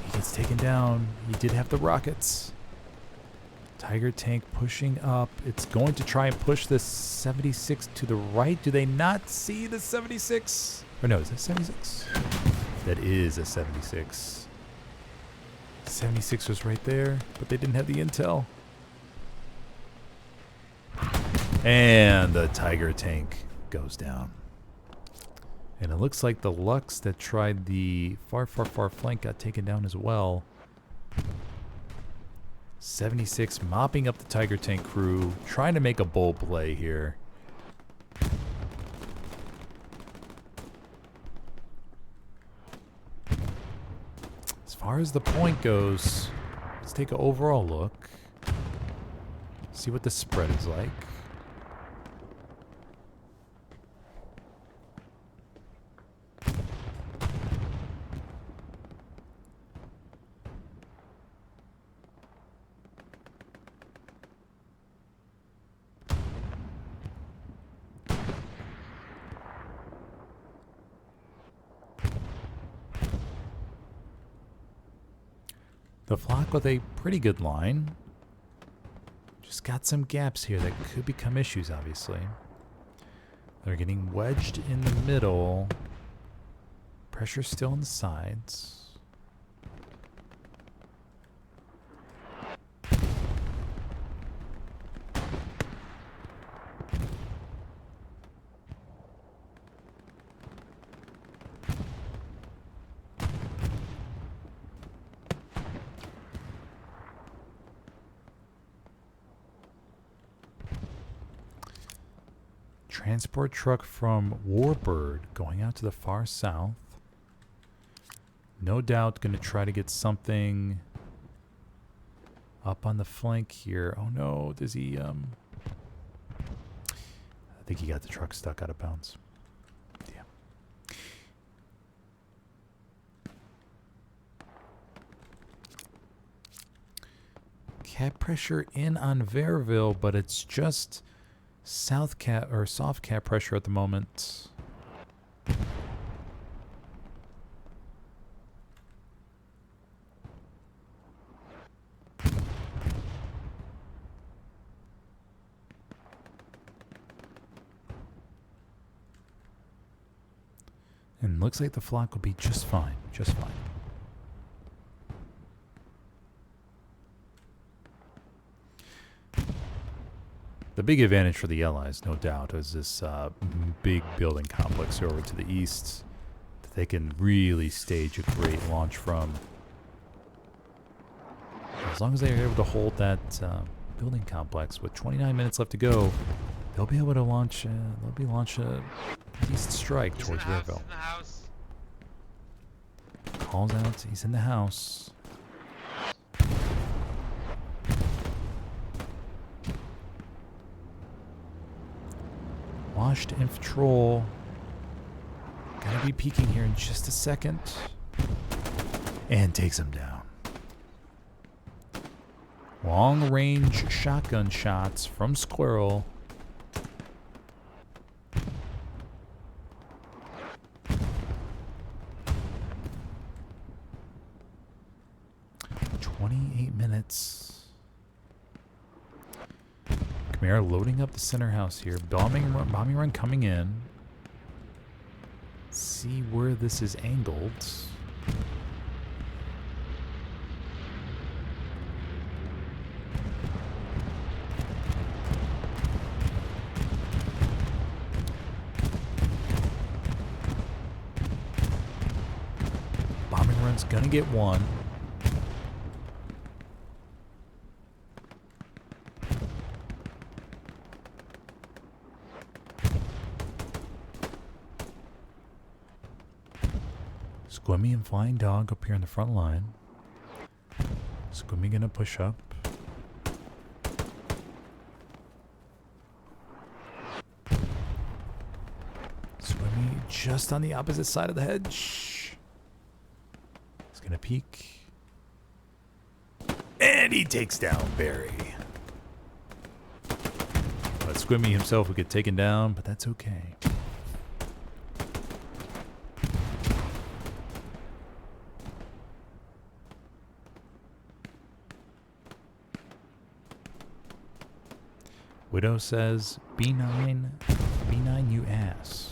He gets taken down. He did have the rockets. Tiger tank pushing up. It's going to try and push this 76 to the right. Do they not see the 76? Or no, is that 76? That is a 76. 76 was right there, but they didn't have the intel. And the Tiger tank goes down. And it looks like the Lux that tried the far flank got taken down as well. 76 mopping up the Tiger tank crew, trying to make a bold play here. As far as the point goes, let's take an overall look. See what the spread is like. The flock with a pretty good line. Just got some gaps here that could become issues, obviously. They're getting wedged in the middle. Pressure still on the sides. Transport truck from Warbird going out to the far south. No doubt going to try to get something up on the flank here. Oh no, does he I think he got the truck stuck out of bounds. Yeah. Cap pressure in on Vierville, but it's just south cap or soft cap pressure at the moment. And looks like the flock will be just fine, just fine. The big advantage for the Allies, no doubt, is this big building complex over to the east that they can really stage a great launch from. As long as they are able to hold that building complex with 29 minutes left to go, they'll be able to launch. Launch a decent strike towards Vierville. Calls out. He's in the house. washed inf troll. Gonna be peeking here in just a second. And takes him down. Long range shotgun shots from Squirrel. Minutes. Chimera loading up the center house here. Bombing run coming in. See where this is angled. Bombing run's gonna get one. Squimmy and Flying Dog up here in the front line. Squimmy gonna push up. Squimmy just on the opposite side of the hedge. He's gonna peek. And he takes down Barry. But Squimmy himself would get taken down, but that's okay. Widow says, B9, B9 you ass.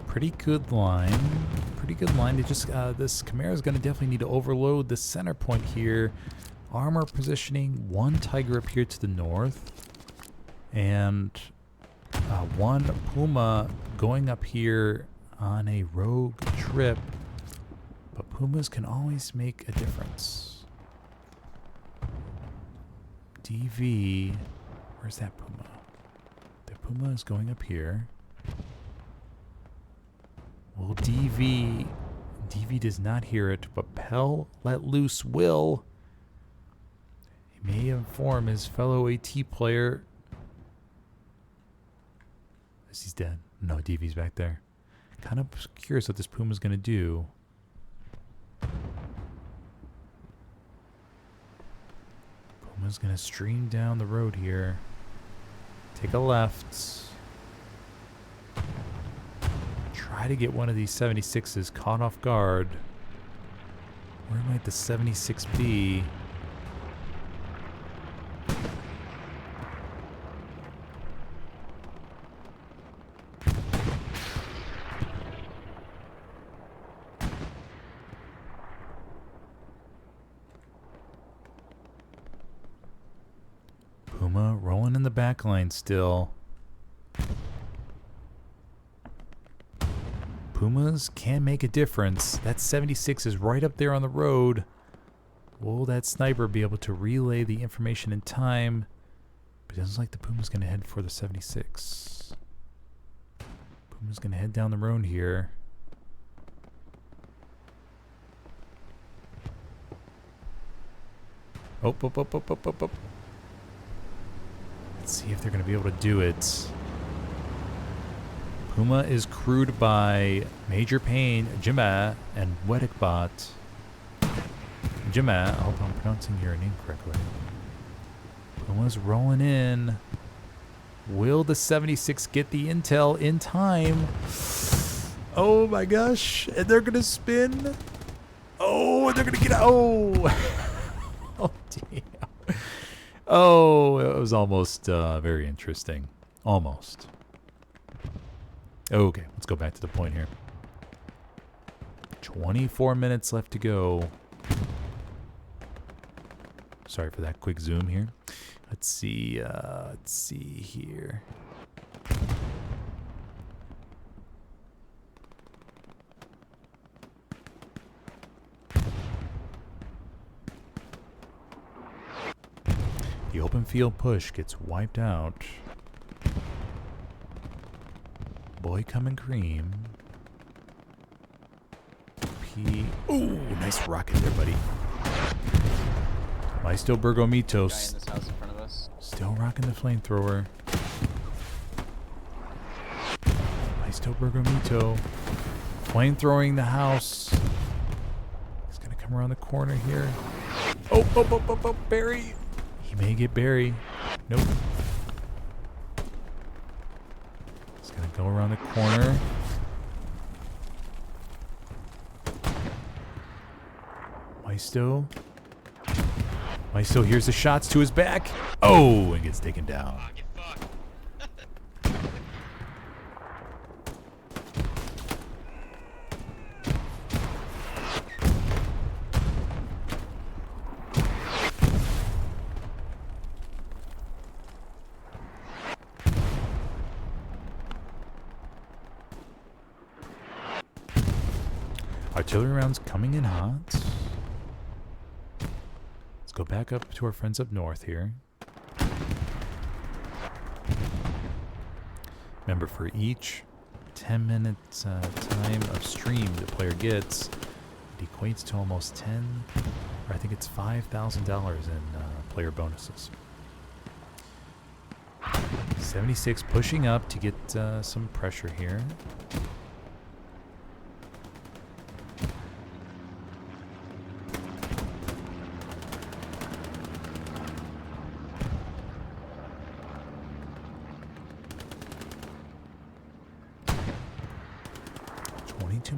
Pretty good line. Pretty good line. They just this Chimera is going to definitely need to overload the center point here. Armor positioning. One Tiger up here to the north. And one Puma going up here on a rogue trip. But Pumas can always make a difference. DV. Where's that Puma? The Puma is going up here. Well, DV does not hear it, but Pell let loose will. He may inform his fellow AT player. As he's dead. No, DV's back there. Kind of curious what this Puma's going to do. Puma's going to stream down the road here. Take a left. Try to get one of these 76s caught off guard. Where might the 76 be? Puma rolling in the back line still. Pumas can make a difference. That 76 is right up there on the road. Will that sniper be able to relay the information in time? But it doesn't like the Puma's going to head for the 76. Puma's going to head down the road here. Oh, up. Let's see if they're going to be able to do it. Puma is crewed by Major Payne, Jima, and Weddickbot. Jima, I hope I'm pronouncing your name correctly. Puma's rolling in. Will the 76 get the intel in time? Oh my gosh. And they're going to spin. Oh, and they're going to get out. Oh. Oh, damn. Oh, it was almost very interesting. Almost. Okay, let's go back to the point here. 24 minutes left to go. Sorry for that quick zoom here. Let's see here. The open field push gets wiped out. Boy coming cream. Ooh, nice rocket there, buddy. Maisto Guy in Bergomitos this house in front of us. still rocking the flamethrower. Maisto Bergomito flamethrowing the house. He's gonna come around the corner here. Oh, Barry. He may get Barry. Nope. He's gonna go around the corner. Maisto hears the shots to his back. Oh, and gets taken down. Ah, get fucked. Artillery rounds coming in hot. Let's go back up to our friends up north here. Remember, for each 10 minutes time of stream the player gets, it equates to almost 10, or I think it's $5,000 in player bonuses. 76 pushing up to get some pressure here.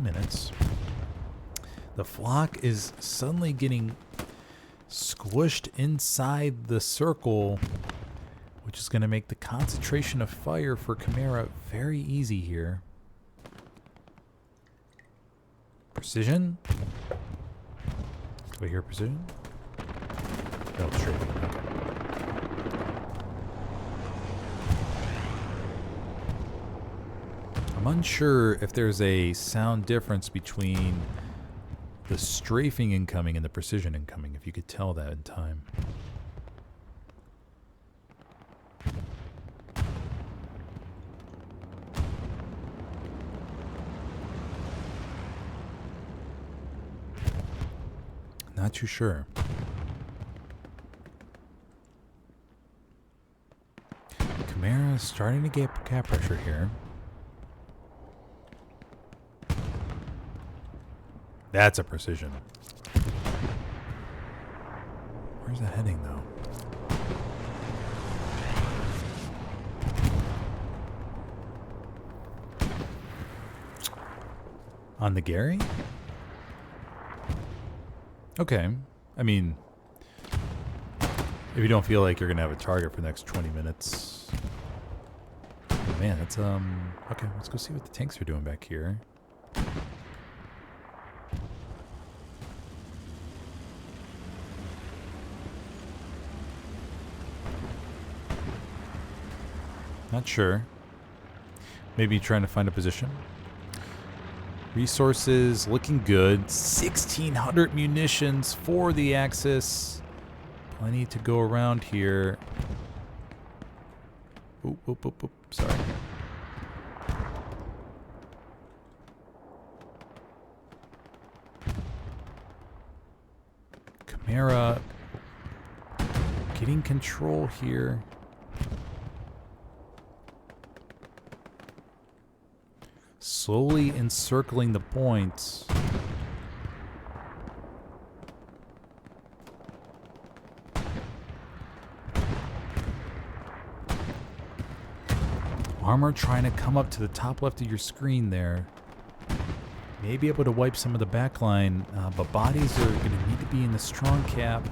Minutes. The flock is suddenly getting squished inside the circle, which is going to make the concentration of fire for Chimera very easy here. Precision? Do I hear precision? No, straight. Okay. I'm unsure if there's a sound difference between the strafing incoming and the precision incoming, if you could tell that in time. Not too sure. Chimera is starting to get cap pressure here. That's a precision. Where's that heading, though? On the Gary? Okay. I mean, if you don't feel like you're going to have a target for the next 20 minutes. Man, that's, okay, let's go see what the tanks are doing back here. Not sure. Maybe trying to find a position. Resources looking good. 1,600 munitions for the Axis. Plenty to go around here. Oop. Sorry. Chimera getting control here. Slowly encircling the points. Armor trying to come up to the top left of your screen there. May be able to wipe some of the backline, but bodies are going to need to be in the strong cap.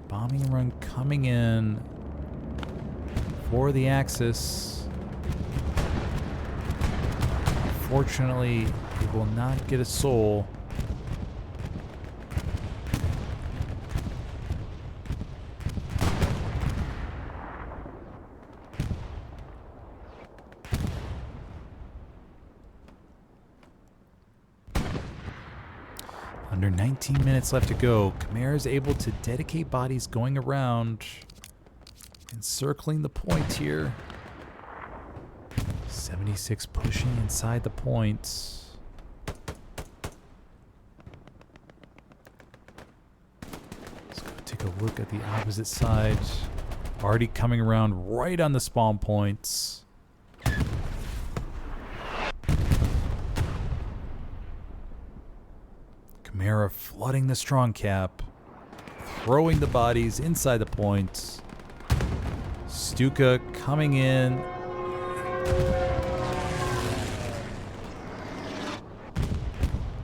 Bombing run coming in for the Axis. Fortunately, he will not get a soul. Under 19 minutes left to go. Khmer is able to dedicate bodies going around, encircling the point here. 76 pushing inside the point. Let's go take a look at the opposite side. Already coming around right on the spawn points. Khmer flooding the strong cap, throwing the bodies inside the points. Stuka coming in.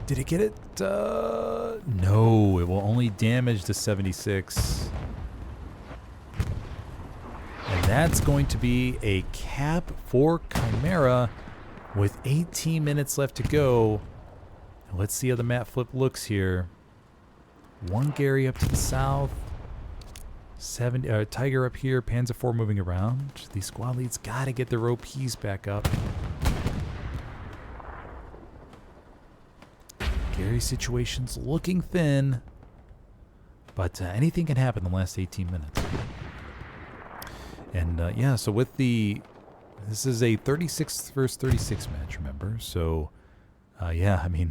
Did it get it? No, it will only damage the 76. And that's going to be a cap for Chimera with 18 minutes left to go. Let's see how the map flip looks here. One Gary up to the south. Tiger up here. Panzer IV moving around. These squad leads got to get their OPs back up. Gary's situation's looking thin. But anything can happen in the last 18 minutes. And yeah, so with this is a 36 versus 36 match, remember? So yeah, I mean,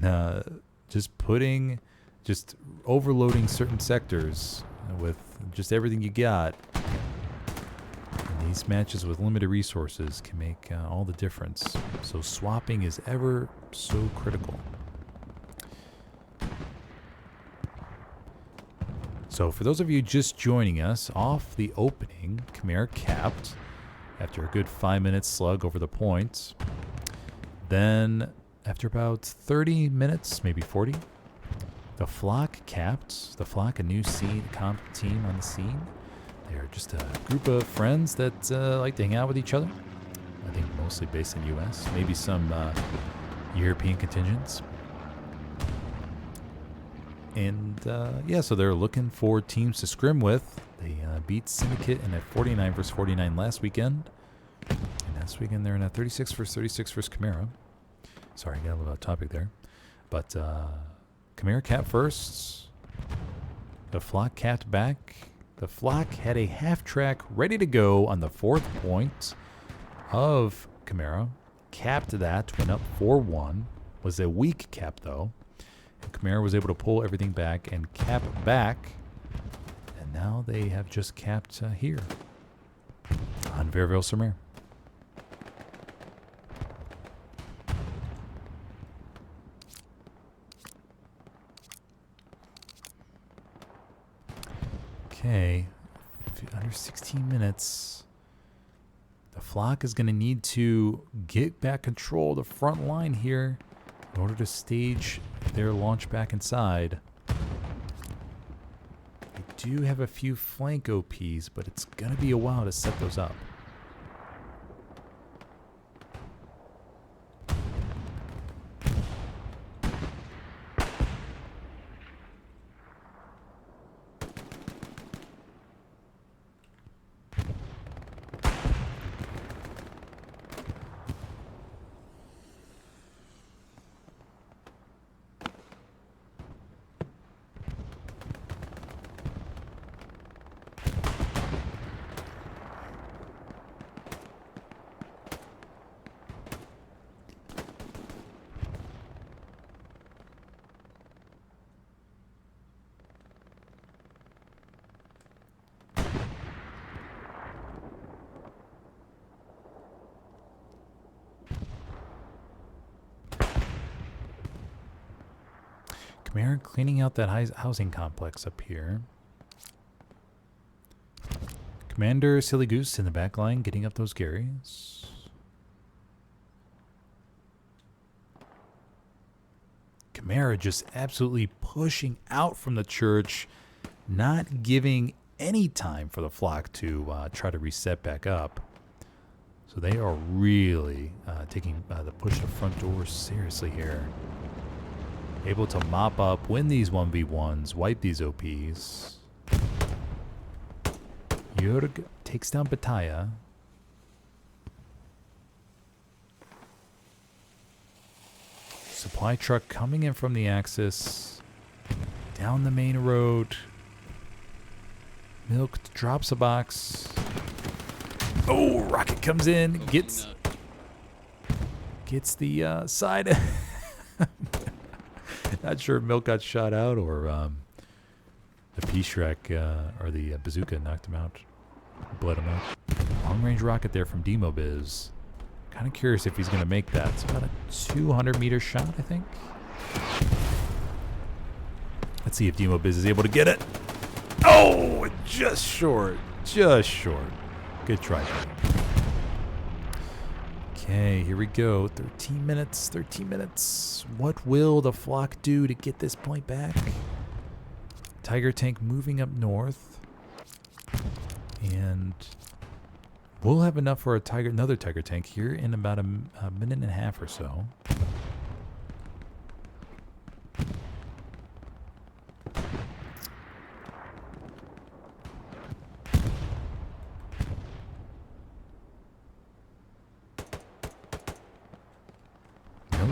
just overloading certain sectors with just everything you got. And these matches with limited resources can make all the difference. So swapping is ever so critical. So for those of you just joining us, off the opening, Khmer capped after a good 5-minute slug over the points. Then after about 30 minutes, maybe 40, the Flock capped. The Flock, a new comp team on the scene. They're just a group of friends that like to hang out with each other. I think mostly based in the U.S., maybe some European contingents. And yeah, so they're looking for teams to scrim with. They beat Syndicate in a 49 versus 49 last weekend. And last weekend they're in a 36 versus 36 versus Chimera. Sorry, I got a little off topic there. But Chimera capped first. The Flock capped back. The Flock had a half track ready to go on the 4th point of Chimera. Capped that, went up 4-1. Was a weak cap though. And Chimera was able to pull everything back and cap back. And now they have just capped here on Vierville sur Mer. Okay, under 16 minutes. The Flock is going to need to get back control of the front line here in order to stage their launch back inside. They do have a few flank OPs, but it's going to be a while to set those up. Khmer cleaning out that housing complex up here. Commander Silly Goose in the back line getting up those Garys. Khmer just absolutely pushing out from the church, not giving any time for the Flock to try to reset back up. So they are really taking the push to front door seriously here. Able to mop up, win these 1v1s, wipe these OPs. Jurg takes down Bataya. Supply truck coming in from the Axis. Down the main road. Milk drops a box. Oh, rocket comes in, gets the side. Not sure if Milk got shot out or the P-Shrek or the bazooka knocked him out, bled him out. Long range rocket there from Demobiz. Kind of curious if he's going to make that. It's about a 200-meter shot, I think. Let's see if Demobiz is able to get it. Oh, just short. Just short. Good try, buddy. Okay, here we go. 13 minutes. 13 minutes. What will the flock do to get this point back? Tiger tank moving up north. And we'll have enough for another tiger tank here in about a minute and a half or so.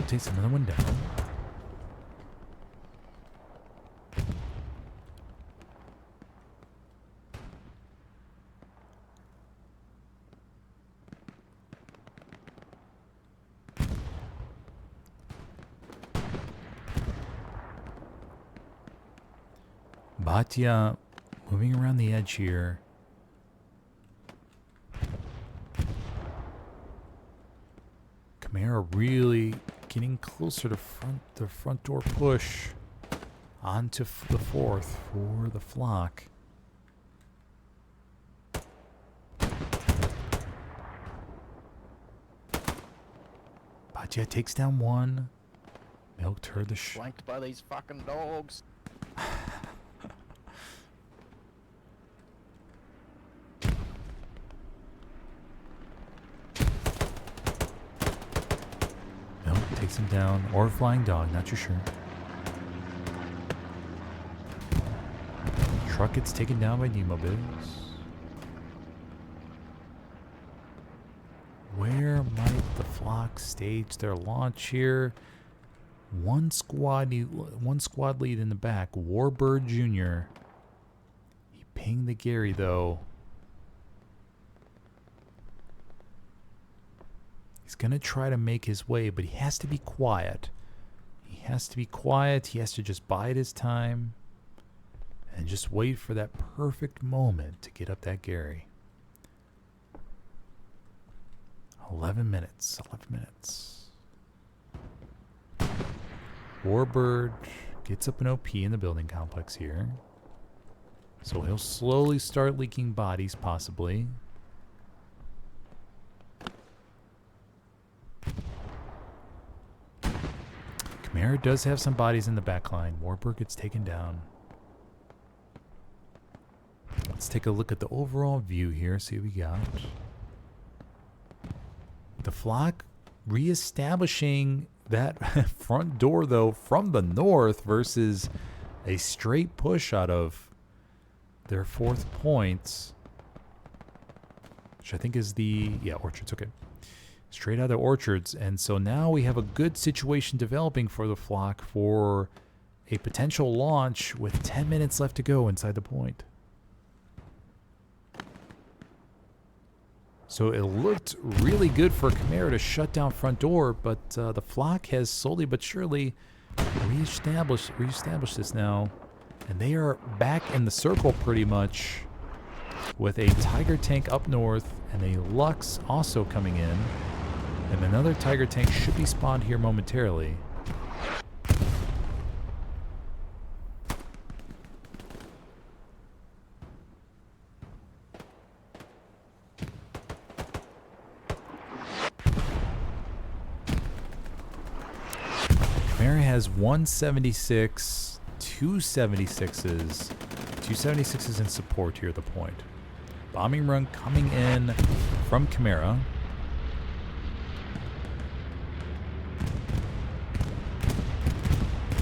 Takes another one down. Batya moving around the edge here. Chimera really getting closer to the front door push onto the fourth for the flock. Batya takes down one. Milk heard the Flanked by these fucking dogs. Takes him down, or flying dog, not too sure. Truck gets taken down by Demobiz. Where might the flock stage their launch here? One squad lead in the back. Warbird Jr. He pinged the Gary though. He's going to try to make his way, but he has to be quiet. He has to be quiet. He has to just bide his time and just wait for that perfect moment to get up that Gary. 11 minutes. 11 minutes. Warbird gets up an OP in the building complex here. So he'll slowly start leaking bodies, possibly. Chimera does have some bodies in the back line. Warburg gets taken down. Let's take a look at the overall view here, see what we got. The flock reestablishing that front door, though, from the north versus a straight push out of their fourth point, which I think is Orchards. Okay. Straight out of Orchards. And so now we have a good situation developing for the flock for a potential launch with 10 minutes left to go inside the point. So it looked really good for Chimera to shut down front door, but the flock has slowly but surely reestablished this now. And they are back in the circle pretty much with a Tiger tank up north and a Lux also coming in. And another Tiger tank should be spawned here momentarily. Chimera has 176, 276s, 276s in support here at the point. Bombing run coming in from Chimera.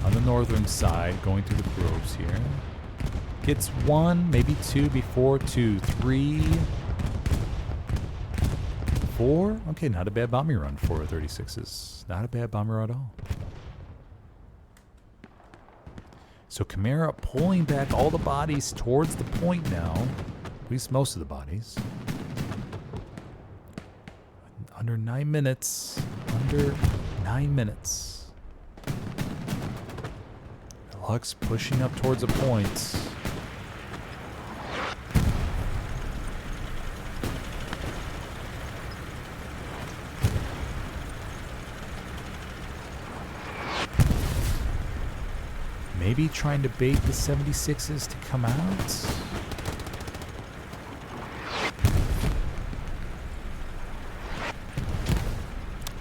On the northern side, going through the groves here. Gets one, maybe two before 2, 3, 4. Okay, not a bad bombing run for 36s. Not a bad bombing run at all. So Chimera pulling back all the bodies towards the point now. At least most of the bodies. Under 9 minutes. Under 9 minutes. Lux pushing up towards the point. Maybe trying to bait the 76s to come out.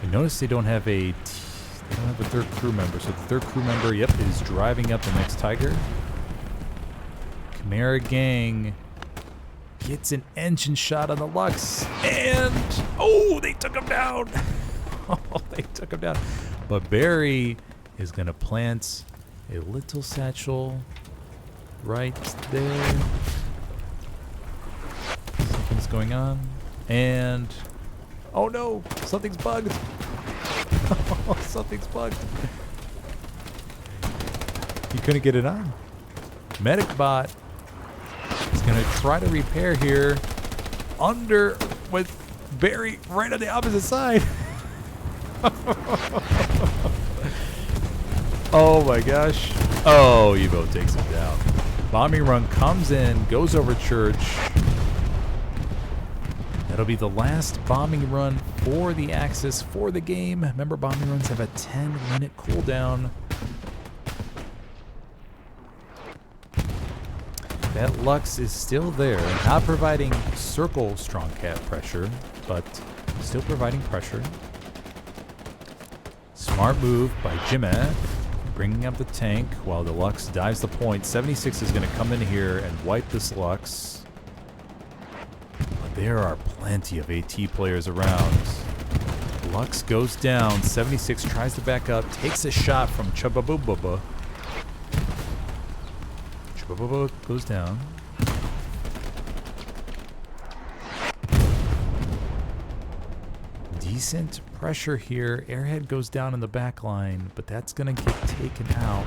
I notice they don't have a third crew member. So the third crew member, yep, is driving up the next Tiger. Chimera gang gets an engine shot on the Lux, and oh, they took him down. Oh, they took him down. But Barry is gonna plant a little satchel right there. Something's going on. And oh no, something's bugged. Something's bugged. He couldn't get it on. Medic bot is gonna try to repair here under with Barry right on the opposite side. Oh my gosh. Oh, Evo takes him down. Bombing run comes in, goes over church. That'll be the last bombing run for the Axis for the game. Remember, bombing runs have a 10-minute cooldown. That Lux is still there, not providing circle strong cat pressure, but still providing pressure. Smart move by Jimmy. Bringing up the tank while the Lux dives the point. 76 is going to come in here and wipe this Lux. But there are plenty of AT players around. Lux goes down. 76 tries to back up. Takes a shot from Chubabubaba. Chubabubaba goes down. Decent pressure here. Airhead goes down in the back line, but that's going to get taken out.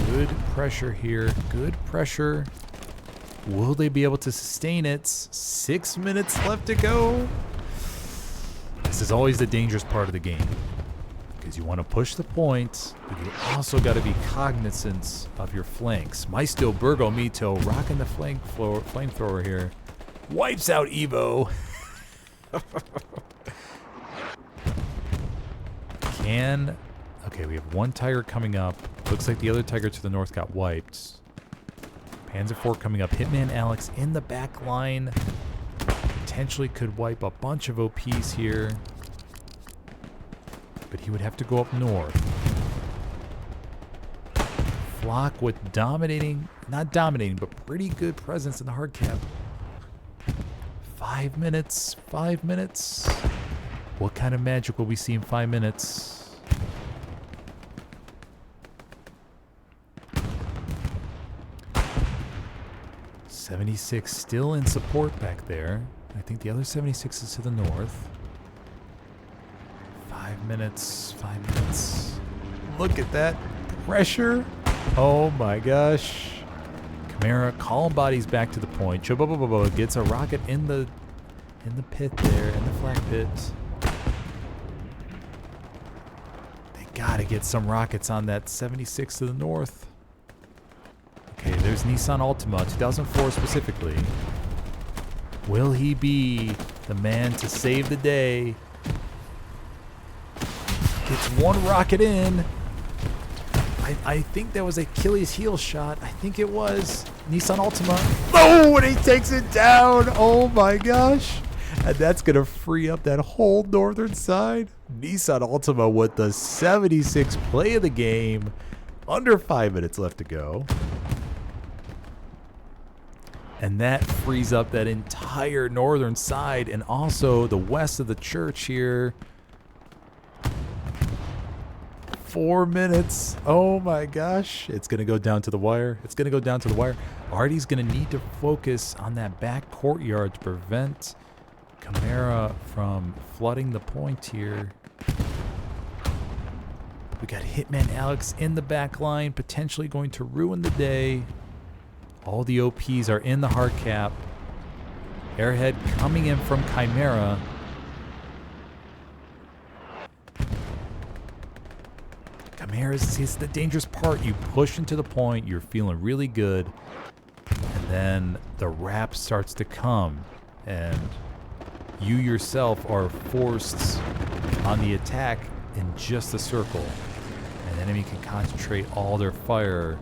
Good pressure here. Good pressure. Will they be able to sustain it? 6 minutes left to go. This is always the dangerous part of the game, because you want to push the point, but you also got to be cognizant of your flanks. Maisto Burgo Mito rocking the flamethrower here. Wipes out Evo. Okay, we have one Tiger coming up. Looks like the other Tiger to the north got wiped. Panzer IV coming up. Hitman Alex in the back line. Potentially could wipe a bunch of OPs here. But he would have to go up north. Flock with not dominating, but pretty good presence in the hard cap. 5 minutes, 5 minutes. What kind of magic will we see in 5 minutes? '76 still in support back there. I think the other 76 is to the north. 5 minutes, 5 minutes. Look at that pressure. Oh my gosh. Chimera calling bodies back to the point. Chobobobobo gets a rocket in the pit there, in the flak pit. They gotta get some rockets on that 76 to the north. Okay, there's Nissan Altima, 2004 specifically. Will he be the man to save the day? Gets one rocket in. I think that was Achilles heel shot. I think it was Nissan Altima. Oh, and he takes it down. Oh my gosh. And that's going to free up that whole northern side. Nissan Altima with the 76 play of the game. Under 5 minutes left to go. And that frees up that entire northern side and also the west of the church here. 4 minutes. Oh my gosh. It's going to go down to the wire. It's going to go down to the wire. Artie's going to need to focus on that back courtyard to prevent Chimera from flooding the point here. We got Hitman Alex in the back line, potentially going to ruin the day. All the OPs are in the hard cap. Airhead coming in from Chimera. Chimera is the dangerous part. You push into the point, you're feeling really good, and then the wrap starts to come, and you yourself are forced on the attack in just a circle. And the enemy can concentrate all their fire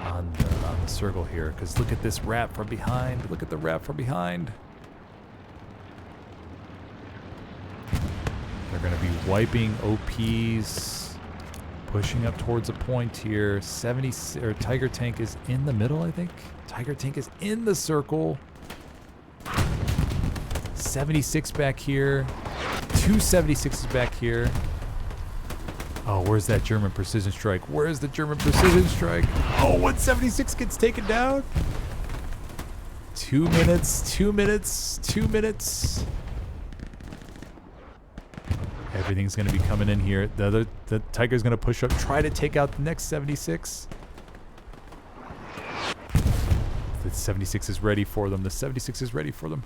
on the circle here. Because look at this wrap from behind. Look at the wrap from behind. They're going to be wiping OPs, pushing up towards a point here. Tiger Tank is in the middle, I think. Tiger Tank is in the circle. 76 back here. 2 76s back here. Oh, where's that German precision strike? Where's the German precision strike? Oh, 176 gets taken down. 2 minutes, 2 minutes, 2 minutes. Everything's going to be coming in here. The Tiger's going to push up, try to take out the next 76. The 76 is ready for them. The 76 is ready for them.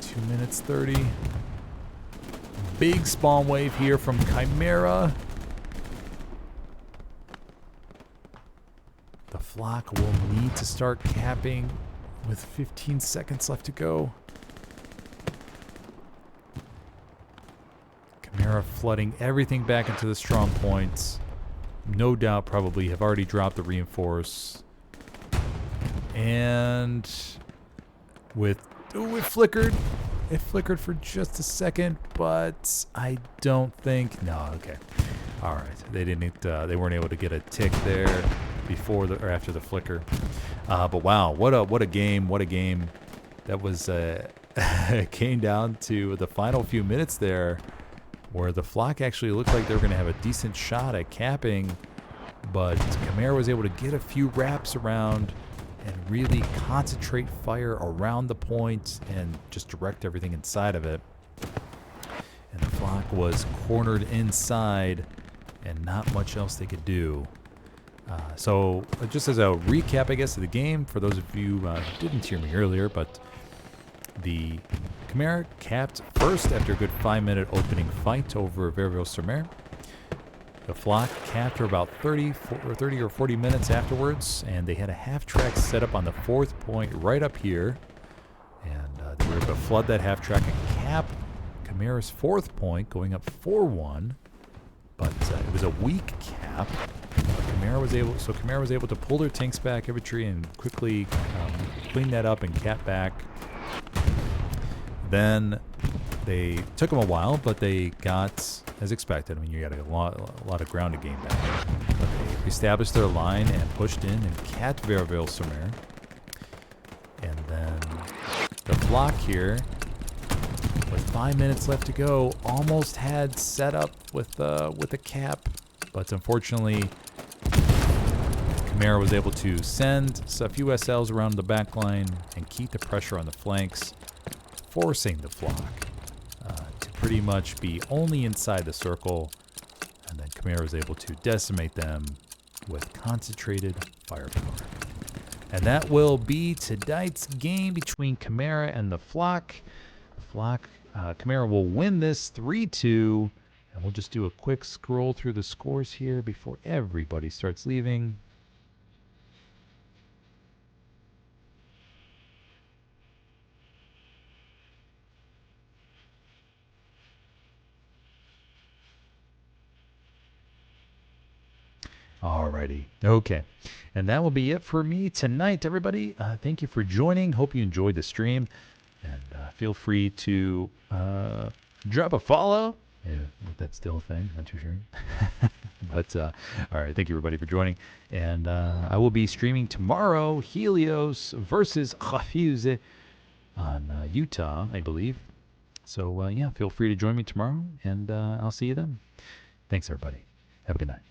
2 minutes 30. Big spawn wave here from Chimera. The flock will need to start capping with 15 seconds left to go. Chimera flooding everything back into the strong points. No doubt probably have already dropped the reinforce. And it flickered. It flickered for just a second, but I don't think. No, okay, all right. They didn't. They weren't able to get a tick there before or after the flicker. But wow, what a game! What a game! That was. It came down to the final few minutes there, where the flock actually looked like they were going to have a decent shot at capping, but Chimera was able to get a few wraps around and really concentrate fire around the point and just direct everything inside of it. And the flock was cornered inside and not much else they could do. So just as a recap, I guess, of the game, for those of you who didn't hear me earlier, but the Chimera capped first after a good 5-minute opening fight over Vierville. The flock capped for about 30 or 40 minutes afterwards, and they had a half-track set up on the 4th point right up here. And they were able to flood that half-track and cap Chimera's 4th point, going up 4-1. But it was a weak cap. Chimera was able to pull their tanks back, infantry, and quickly clean that up and cap back. Then they took them a while, but they got, as expected, I mean, you got a lot of ground to gain back. But they established their line and pushed in and capped Vierville. And then the flock here, with 5 minutes left to go, almost had set up with a cap, but unfortunately, Chimera was able to send a few SLs around the back line and keep the pressure on the flanks, forcing the flock to pretty much be only inside the circle, and then Chimera was able to decimate them with concentrated firepower. And that will be tonight's game between Chimera and the flock. Chimera will win this 3-2, and we'll just do a quick scroll through the scores here before everybody starts leaving. Alrighty. Okay. And that will be it for me tonight, everybody. Thank you for joining. Hope you enjoyed the stream. And feel free to drop a follow. If that's still a thing. Not too sure. But, all right. Thank you, everybody, for joining. And I will be streaming tomorrow, Helios versus Helios on Utah, I believe. So, yeah, feel free to join me tomorrow. And I'll see you then. Thanks, everybody. Have a good night.